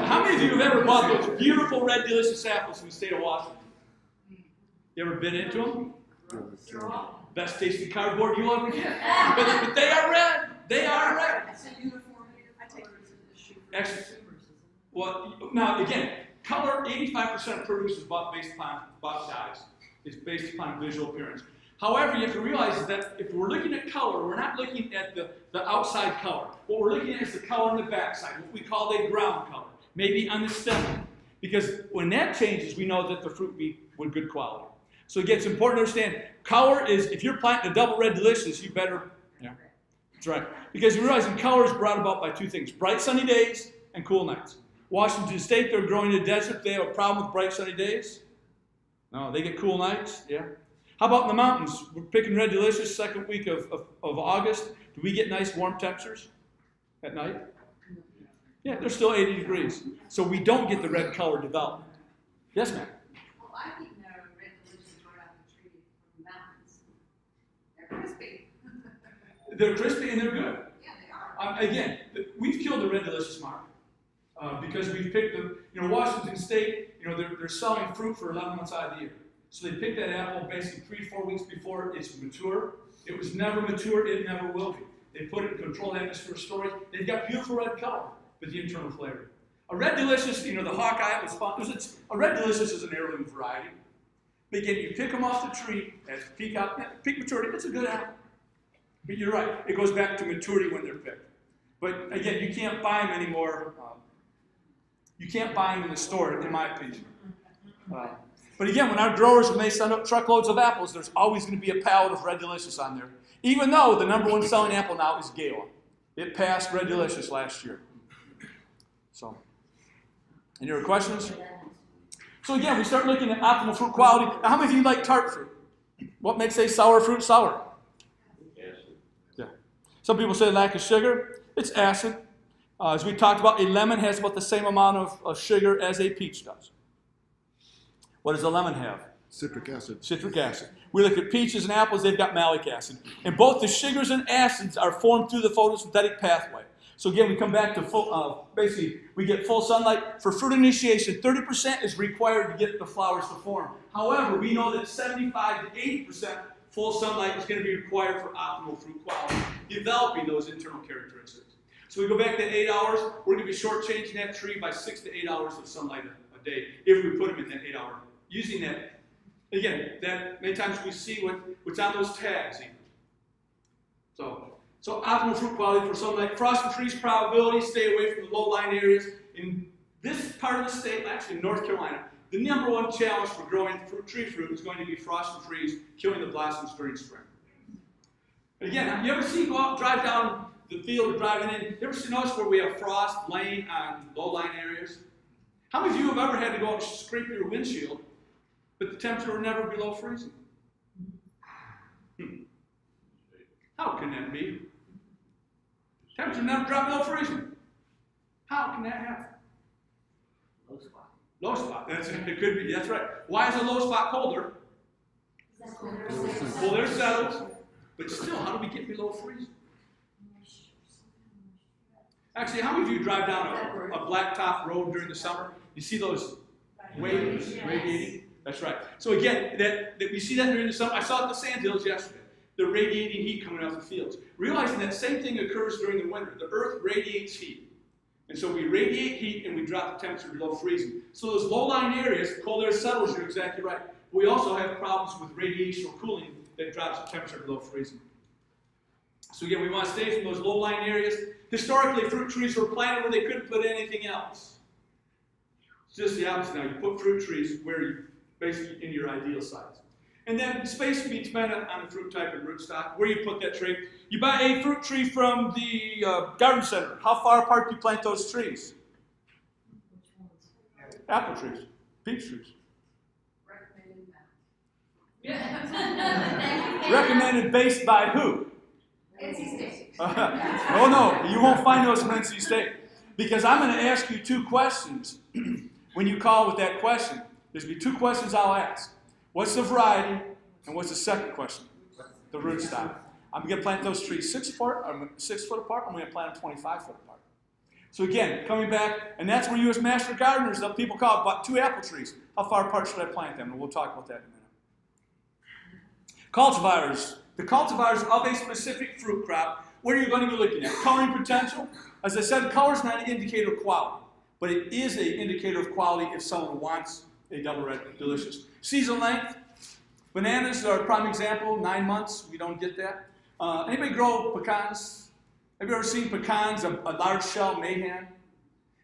Speaker 1: How many of you have ever bought those beautiful red delicious apples from the state of Washington? You ever been into them? Best tasting cardboard you'll ever get. But they are red. They are red.
Speaker 6: It's a uniformity. I take it as an issue for
Speaker 1: Excellent.
Speaker 6: consumers, isn't it?
Speaker 1: Well, now again, color, 85% of produce is based upon dyes. It's based upon visual appearance. However, you have to realize that if we're looking at color, we're not looking at the outside color. What we're looking at is the color on the backside, what we call the ground color, maybe on the stem. Because when that changes, we know that the fruit be with good quality. So again, it's important to understand, color is, if you're planting a double red delicious, you better, yeah, that's right. Because you realize color is brought about by 2 things, bright sunny days and cool nights. Washington State, they're growing in the desert, they have a problem with bright sunny days? No, they get cool nights, yeah. How about in the mountains? We're picking red delicious second week of August. Do we get nice warm temperatures at night? Yeah, they're still 80 degrees. So we don't get the red color development. Yes, ma'am?
Speaker 9: Well, I've eaten red delicious right off the tree from the mountains. They're crispy.
Speaker 1: They're crispy and they're good.
Speaker 9: Yeah, they are.
Speaker 1: Again, we've killed the red delicious market because we've picked them. You know, Washington State, you know, they're selling fruit for 11 months out of the year. So they pick that apple basically 3-4 weeks before it's mature. It was never mature, it never will be. They put it in controlled atmosphere storage. They've got beautiful red color, but the internal flavor. A red delicious, you know, the Hawkeye apple, a red delicious is an heirloom variety. But again, you pick them off the tree as peak maturity, it's a good apple. But you're right, it goes back to maturity when they're picked. But again, you can't buy them anymore. You can't buy them in the store, in my opinion. But again, when our growers, when they send up truckloads of apples, there's always going to be a pallet of Red Delicious on there. Even though the number 1 selling apple now is Gala. It passed Red Delicious last year. So, any other questions? So again, we start looking at optimal fruit quality. Now, how many of you like tart fruit? What makes a sour fruit sour?
Speaker 4: Acid.
Speaker 1: Yeah. Some people say lack of sugar. It's acid. As we talked about, a lemon has about the same amount of sugar as a peach does. What does a lemon have?
Speaker 2: Citric acid.
Speaker 1: Citric acid. We look at peaches and apples, they've got malic acid. And both the sugars and acids are formed through the photosynthetic pathway. So again, we come back to full, basically, we get full sunlight. For fruit initiation, 30% is required to get the flowers to form. However, we know that 75 to 80% full sunlight is going to be required for optimal fruit quality, developing those internal characteristics. So we go back to 8 hours, we're going to be shortchanging that tree by 6 to 8 hours of sunlight a day if we put them in that 8 hour. Using that, again, that many times we see what's on those tags even. So optimal fruit quality for sunlight. Frost and freeze probability, stay away from the low-lying areas. In this part of the state, actually North Carolina, the number one challenge for growing tree fruit is going to be frost and freeze, killing the blossoms during spring. And again, you ever go out, drive down the field or driving in, you ever notice where we have frost laying on low-lying areas? How many of you have ever had to go out and scrape your windshield, but the temperature will never below freezing? How can that be? Temperature never drop below freezing. How can that happen?
Speaker 8: Low spot.
Speaker 1: Low spot. It could be. That's right. Why is a low spot colder? Cold air settles. But still, how do we get below freezing? Actually, how many of you drive down a blacktop road during the summer? You see those waves radiating? That's right. So again, that we see that during the summer. I saw it in the sandhills yesterday. The radiating heat coming out of the fields. Realizing that same thing occurs during the winter. The earth radiates heat. And so we radiate heat and we drop the temperature below freezing. So those low-lying areas, cold air settles, you're exactly right. We also have problems with radiation or cooling that drops the temperature below freezing. So again, we want to stay from those low-lying areas. Historically, fruit trees were planted where they couldn't put anything else. It's just the opposite now. You put fruit trees where you basically in your ideal size. And then space can be dependent on the fruit type and rootstock, where you put that tree. You buy a fruit tree from the garden center. How far apart do you plant those trees? Apple trees, peach trees. Recommended based by who?
Speaker 9: NC State.
Speaker 1: Oh no, you won't find those from NC State. Because I'm going to ask you two questions when you call with that question. There's going to be two questions I'll ask. What's the variety, and what's the second question? The rootstock. I'm going to plant those trees 6 foot apart, I'm going to plant them 25 foot apart. So again, coming back, and that's where you as master gardeners, people call it about 2 apple trees. How far apart should I plant them? And we'll talk about that in a minute. Cultivars. The cultivars of a specific fruit crop, what are you going to be looking at? Coloring potential. As I said, color is not an indicator of quality, but it is an indicator of quality if someone wants a double red delicious. Season length. Bananas are a prime example, 9 months, we don't get that. Anybody grow pecans? Have you ever seen pecans, a large shell Mahan?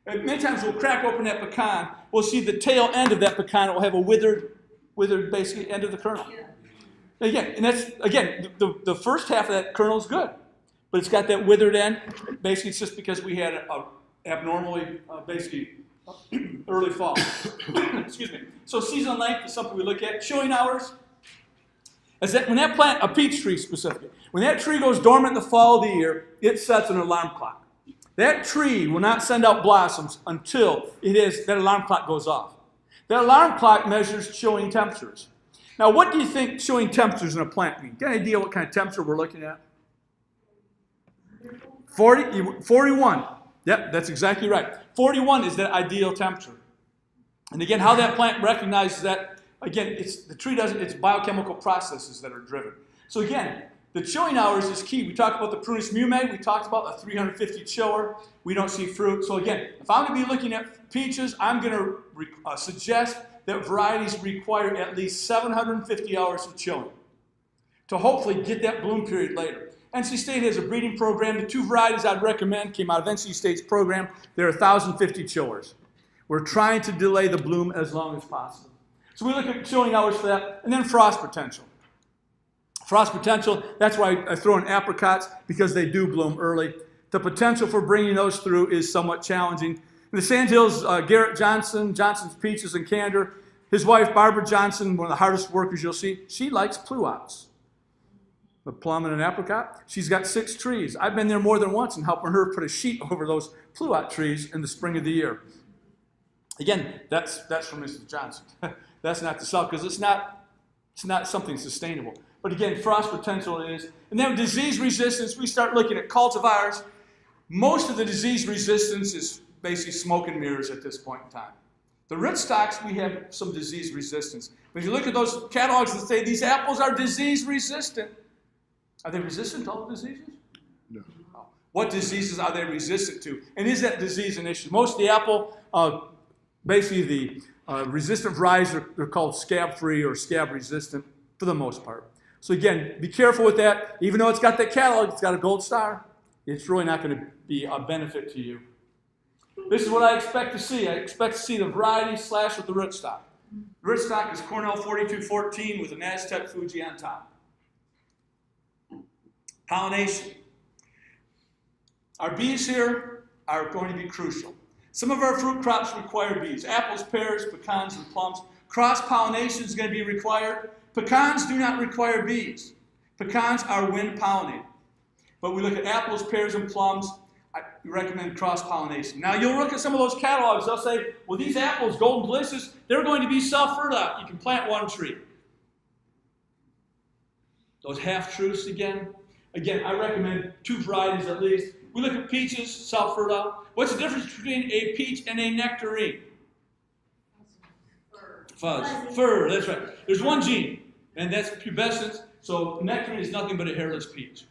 Speaker 1: Many times we'll crack open that pecan, we'll see the tail end of that pecan, it will have a withered basically end of the kernel. Again, and that's, again, the first half of that kernel is good, but it's got that withered end. Basically, it's just because we had a abnormally, basically, early fall. Excuse me. So season length is something we look at. Showing hours. Is that when that plant, a peach tree specifically, when that tree goes dormant in the fall of the year, it sets an alarm clock. That tree will not send out blossoms until that alarm clock goes off. That alarm clock measures showing temperatures. Now, what do you think showing temperatures in a plant mean? Got any idea what kind of temperature we're looking at? 41. Yep, that's exactly right. 41 is the ideal temperature. And again, how that plant recognizes that, again, the tree doesn't, it's biochemical processes that are driven. So again, the chilling hours is key. We talked about the Prunus mume, we talked about a 350 chiller. We don't see fruit. So again, if I'm going to be looking at peaches, I'm going to suggest that varieties require at least 750 hours of chilling to hopefully get that bloom period later. NC State has a breeding program. The 2 varieties I'd recommend came out of NC State's program. They're 1,050 chillers. We're trying to delay the bloom as long as possible. So we look at chilling hours for that, and then frost potential. Frost potential, that's why I throw in apricots, because they do bloom early. The potential for bringing those through is somewhat challenging. In the Sandhills, Garrett Johnson, Johnson's Peaches and Candor, his wife Barbara Johnson, one of the hardest workers you'll see, she likes pluots. The plum and an apricot. She's got 6 trees. I've been there more than once and helping her put a sheet over those pluot trees in the spring of the year. Again, that's from Mrs. Johnson. That's not to sell because it's not something sustainable. But again, frost potential is. And then disease resistance, we start looking at cultivars. Most of the disease resistance is basically smoke and mirrors at this point in time. The rootstocks, we have some disease resistance. But if you look at those catalogs that say these apples are disease resistant, are they resistant to all diseases?
Speaker 2: No.
Speaker 1: What diseases are they resistant to? And is that disease an issue? Most of the apple, basically the resistant varieties, they're called scab-free or scab-resistant for the most part. So again, be careful with that. Even though it's got that catalog, it's got a gold star, it's really not going to be a benefit to you. This is what I expect to see. I expect to see the variety slash with the rootstock. The rootstock is Cornell 4214 with an Aztec Fuji on top. Pollination. Our bees here are going to be crucial. Some of our fruit crops require bees. Apples, pears, pecans, and plums. Cross-pollination is going to be required. Pecans do not require bees. Pecans are wind pollinated. But we look at apples, pears, and plums. I recommend cross-pollination. Now, you'll look at some of those catalogs. They'll say, well, these apples, Golden Delicious, they're going to be self-fertile. You can plant one tree. Those half-truths again. Again, I recommend 2 varieties at least. We look at peaches, self-fertile. What's the difference between a peach and a nectarine? Fuzz. Fur, that's right. There's one gene, and that's pubescence. So nectarine is nothing but a hairless peach.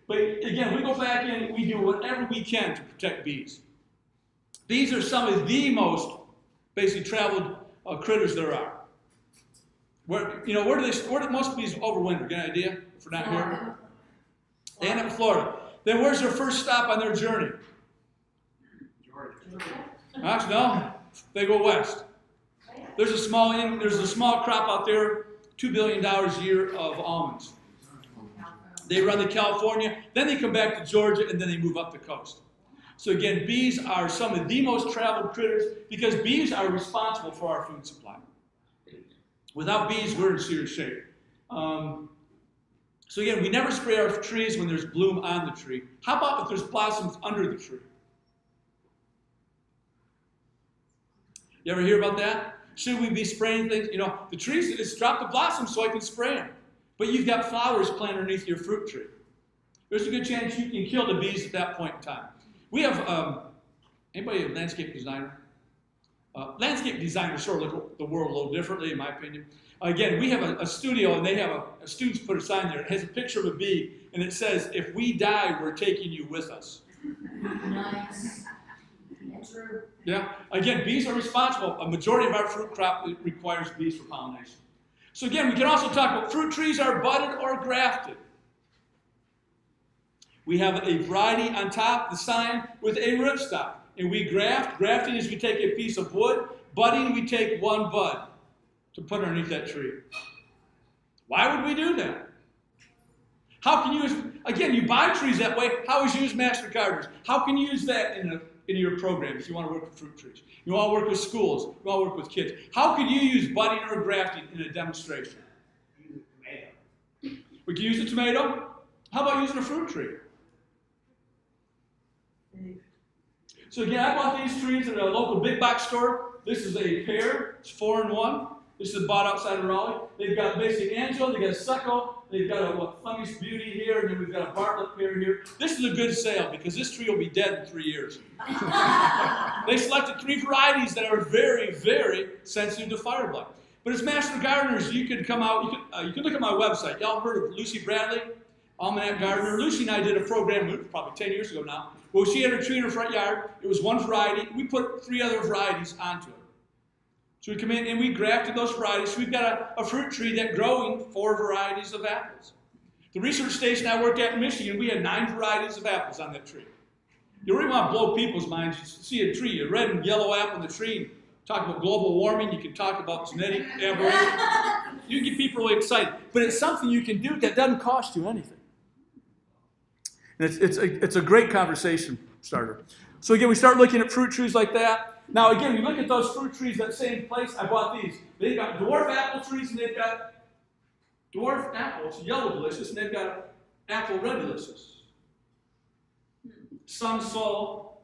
Speaker 1: But again, we go back in, we do whatever we can to protect bees. Bees are some of the most basically traveled critters there are. Where do most bees overwinter? Get an idea? If we're not here. They end up in Florida. Then where's their first stop on their journey? Actually, no. They go west. There's a small crop out there, $2 billion a year of almonds. They run to California, then they come back to Georgia, and then they move up the coast. So again, bees are some of the most traveled critters because bees are responsible for our food supply. Without bees, we're in serious shape. So again, we never spray our trees when there's bloom on the tree. How about if there's blossoms under the tree? You ever hear about that? Should we be spraying things? You know, the trees, it's dropped the blossoms so I can spray them. But you've got flowers planted underneath your fruit tree. There's a good chance you can kill the bees at that point in time. We have, anybody a landscape designer? Landscape designers sort of look at the world a little differently, in my opinion. Again, we have a studio, and they have a students put a sign there. It has a picture of a bee, and it says, if we die, we're taking you with us.
Speaker 5: Nice. That's true.
Speaker 1: Yeah. Again, bees are responsible. A majority of our fruit crop requires bees for pollination. So again, we can also talk about fruit trees are budded or grafted. We have a variety on top, the sign, with a rootstock. And we graft. Grafting is we take a piece of wood. Budding, we take one bud to put underneath that tree. Why would we do that? How can you use, again, you buy trees that way. How is you use master gardeners? How can you use that in your program if you want to work with fruit trees? You want to work with schools. You want to work with kids. How could you use budding or grafting in a demonstration?
Speaker 8: Use a tomato.
Speaker 1: We can use a tomato. How about using a fruit tree? So again, I bought these trees at a local big box store. This is a pear. It's 4-in-1. This is bought outside of Raleigh. They've got basically Angel, they've got a Suckle, they've got a Fungus Beauty here, and then we've got a Bartlett pear here. This is a good sale because this tree will be dead in 3 years. They selected 3 varieties that are very, very sensitive to fire blight. But as master gardeners, you could come out, you can look at my website. Y'all heard of Lucy Bradley, Almanac Gardener? Lucy and I did a program probably 10 years ago now, where she had her tree in her front yard. It was one variety. We put 3 other varieties onto it. So we come in and we grafted those varieties. So we've got a fruit tree that's growing 4 varieties of apples. The research station I worked at in Michigan, we had 9 varieties of apples on that tree. You really want to blow people's minds. You see a tree, a red and yellow apple in the tree. Talk about global warming. You can talk about genetic aberration. You can get people really excited. But it's something you can do that doesn't cost you anything. And it's a great conversation starter. So again, we start looking at fruit trees like that. Now again, you look at those fruit trees that same place. I bought these. They've got dwarf apple trees, and they've got dwarf apples, yellow delicious, and they've got apple red delicious. Some sold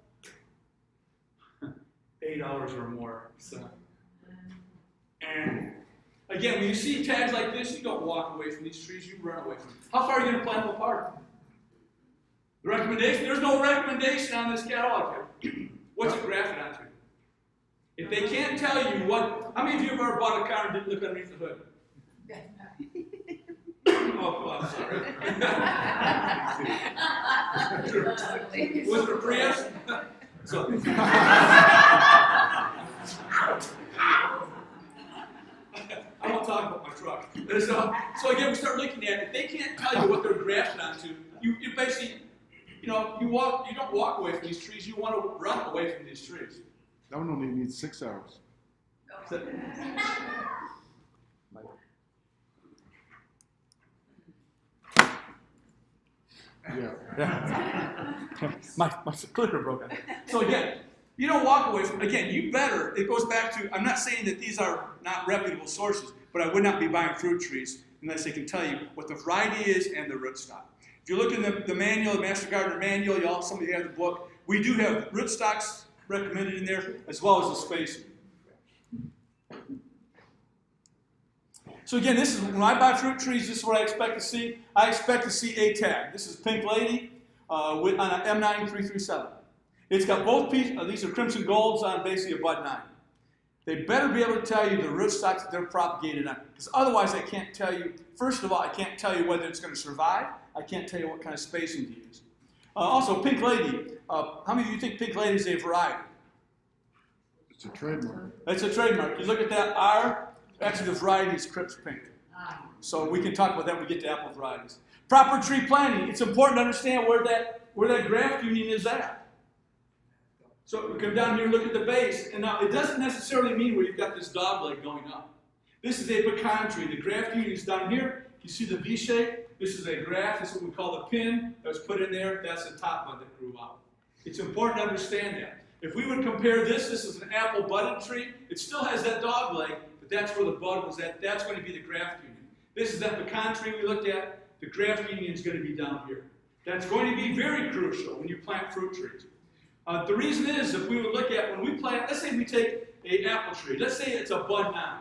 Speaker 1: 8 hours or more. So. And again, when you see tags like this, you don't walk away from these trees, you run away from them. How far are you going to plant them apart? The recommendation, there's no recommendation on this catalog here. What's it grafted onto? If they can't tell you what, how many of you have ever bought a car and didn't look underneath the hood? Oh, I'm sorry. Was it a Prius? So, I won't talk about my truck. So again, we start looking at it. If they can't tell you what they're grafted onto, you basically, you don't walk away from these trees. You want to run away from these trees.
Speaker 2: That one only needs 6 hours.
Speaker 1: Yeah. my clicker broke. So again, you don't walk away from, again, you better, it goes back to, I'm not saying that these are not reputable sources, but I would not be buying fruit trees unless they can tell you what the variety is and the rootstock. If you look in the manual, the Master Gardener manual, somebody have the book, we do have rootstocks recommended in there, as well as the spacing. So again, this is, when I buy fruit trees, this is what I expect to see. I expect to see a tag. This is Pink Lady on an M9337. It's got both pieces, these are crimson golds on basically a bud 9. They better be able to tell you the rootstocks that they're propagated on, because otherwise I can't tell you, first of all, I can't tell you whether it's going to survive. I can't tell you what kind of spacing to use. Also, Pink Lady, how many of you think Pink Lady is a variety?
Speaker 2: It's a trademark.
Speaker 1: It's a trademark. You look at that R, actually the variety is Crips Pink. So we can talk about that when we get to apple varieties. Proper tree planting. It's important to understand where that graft union is at. So we come down here and look at the base, and now it doesn't necessarily mean where you've got this dog leg going up. This is a pecan tree. The graft union is down here. You see the V shape? This is a graft. This is what we call the pin that was put in there. That's the top bud that grew out. It's important to understand that. If we would compare this is an apple budded tree. It still has that dog leg, but that's where the bud was at. That's going to be the graft union. This is that pecan tree we looked at. The graft union is going to be down here. That's going to be very crucial when you plant fruit trees. The reason is, if we would look at when we plant, let's say we take an apple tree. Let's say it's a bud 9.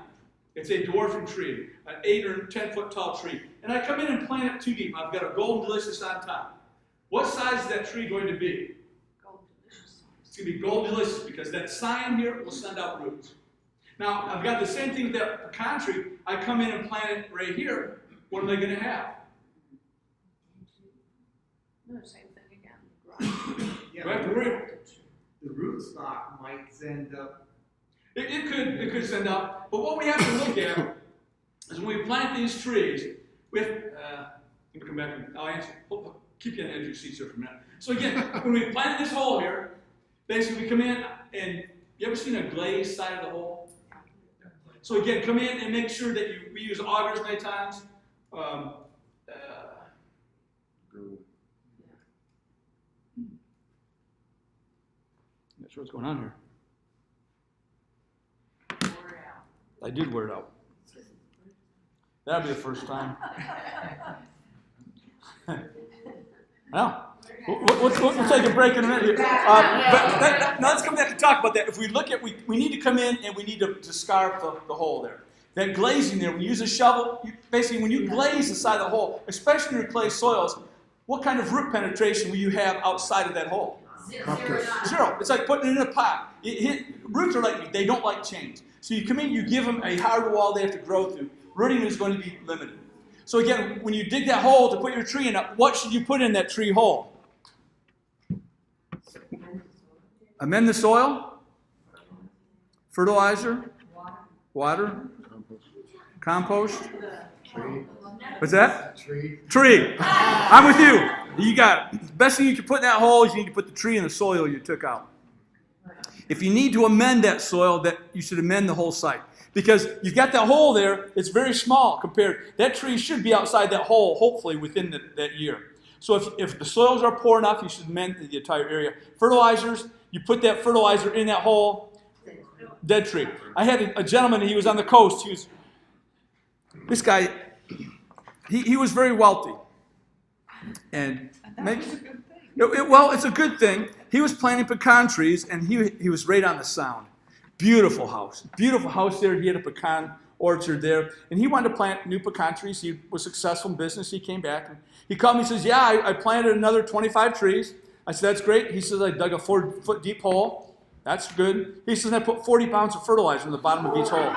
Speaker 1: It's a dwarfing tree, an 8 or 10 foot tall tree. And I come in and plant it too deep. I've got a Golden Delicious on top. What size is that tree going to be?
Speaker 7: Golden Delicious.
Speaker 1: It's going to be Golden Delicious because that sign here will send out roots. Now, I've got the same thing with that pecan tree. I come in and plant it right here. What are they going to have?
Speaker 7: No, same thing again.
Speaker 8: Yeah,
Speaker 1: Right, we're-
Speaker 8: the rootstock might send up.
Speaker 1: It could send out. But what we have to look at is when we plant these trees, we have, let me come back and I'll answer. Keep you on the edge of your seats here for a minute. So again, when we plant this hole here, basically we come in and, you ever seen a glazed side of the hole? So again, come in and make sure that we use augers many times. Not sure what's going on here. I did wear it out. That'll be the first time. Well, we'll take a break in a minute here. Now let's come back and talk about that. If we look at, we need to come in and we need to scarf the hole there. That glazing there, when you use a shovel, basically when you glaze the side of the hole, especially in your clay soils, what kind of root penetration will you have outside of that hole? Zero. It's like putting it in a pot. Roots are like, they don't like change. So you come in, you give them a hard wall they have to grow through. Rooting is going to be limited. So again, when you dig that hole to put your tree in, what should you put in that tree hole? Amend the soil? Fertilizer? Water? Compost?
Speaker 2: Tree.
Speaker 1: What's that?
Speaker 2: Tree.
Speaker 1: I'm with you. You got it. The best thing you can put in that hole is you need to put the tree in the soil you took out. If you need to amend that soil, that you should amend the whole site. Because you've got that hole there, it's very small compared. That tree should be outside that hole, hopefully, within that year. So if the soils are poor enough, you should amend the entire area. Fertilizers, you put that fertilizer in that hole, dead tree. I had a gentleman, he was on the coast. This guy, he was very wealthy. And it's a good thing. He was planting pecan trees, and he was right on the sound. Beautiful house there. He had a pecan orchard there, and he wanted to plant new pecan trees. He was successful in business. He came back, and he called me and says, yeah, I planted another 25 trees. I said, that's great. He says, I dug a 4-foot deep hole. That's good. He says, I put 40 pounds of fertilizer in the bottom of each hole.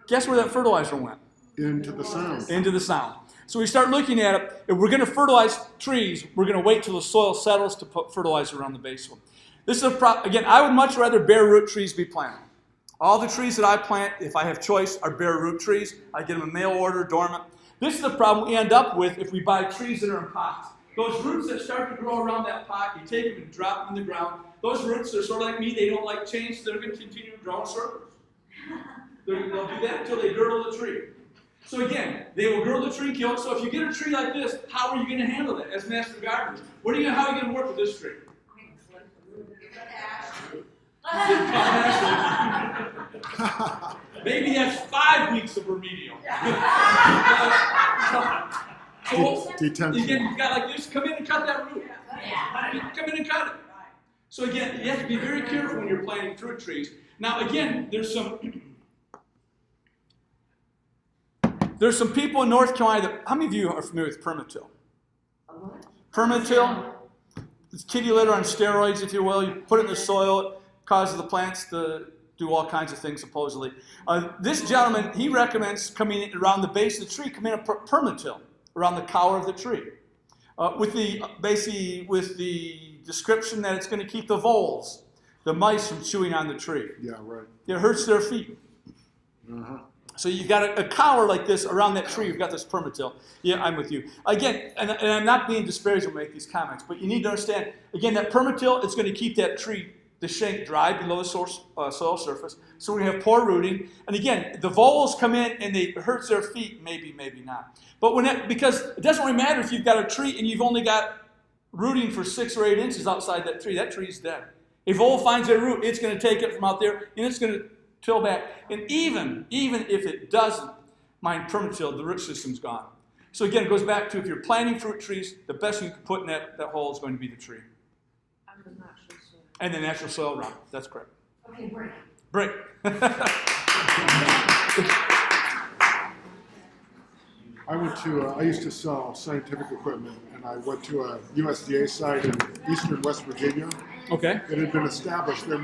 Speaker 1: Guess where that fertilizer went?
Speaker 2: Into the sound.
Speaker 1: Into the sound. So we start looking at it. If we're going to fertilize trees, we're going to wait till the soil settles to put fertilizer around the base of them. This is again, I would much rather bare root trees be planted. All the trees that I plant, if I have choice, are bare root trees. I get them in mail order, dormant. This is the problem we end up with if we buy trees that are in pots. Those roots that start to grow around that pot, you take them and drop them in the ground. Those roots, they're sort of like me. They don't like change. They're going to continue to grow in circles. They'll do that until they girdle the tree. So again, they will girdle the tree and kill it. So if you get a tree like this, how are you going to handle that as master gardeners? How are you going to work with this tree? Maybe that's 5 weeks of remedial.
Speaker 2: Detention.
Speaker 1: Again, you've got like this, come in and cut that root. Come in and cut it. So again, you have to be very careful when you're planting fruit trees. Now again, there's some people in North Carolina that, how many of you are familiar with permatil? Permatil, it's kitty litter on steroids, if you will. You put it in the soil, it causes the plants to do all kinds of things, supposedly. This gentleman, he recommends coming in around the base of the tree, come in a permatil around the cower of the tree. With the description that it's going to keep the voles, the mice, from chewing on the tree.
Speaker 2: Yeah, right.
Speaker 1: It hurts their feet.
Speaker 2: Uh-huh.
Speaker 1: So you've got a cower like this around that tree. You've got this permatil. Yeah, I'm with you. Again, and I'm not being disparaging when I make these comments, but you need to understand, again, that permatil is going to keep that tree, the shank, dry below the soil surface. So we're going to have poor rooting. And again, the voles come in and it hurts their feet, maybe, maybe not. But because it doesn't really matter if you've got a tree and you've only got rooting for 6 or 8 inches outside that tree's dead. If vole finds a root, it's going to take it from out there and it's going to till back. And even if it doesn't mind permatil, the root system's gone. So again, it goes back to if you're planting fruit trees, the best you can put in that hole is going to be the tree.
Speaker 7: And the natural soil.
Speaker 1: And the natural soil around it. That's correct.
Speaker 5: Okay, break.
Speaker 1: Break.
Speaker 2: I used to sell scientific equipment, and I went to a USDA site in eastern West Virginia.
Speaker 1: Okay.
Speaker 2: It had been established there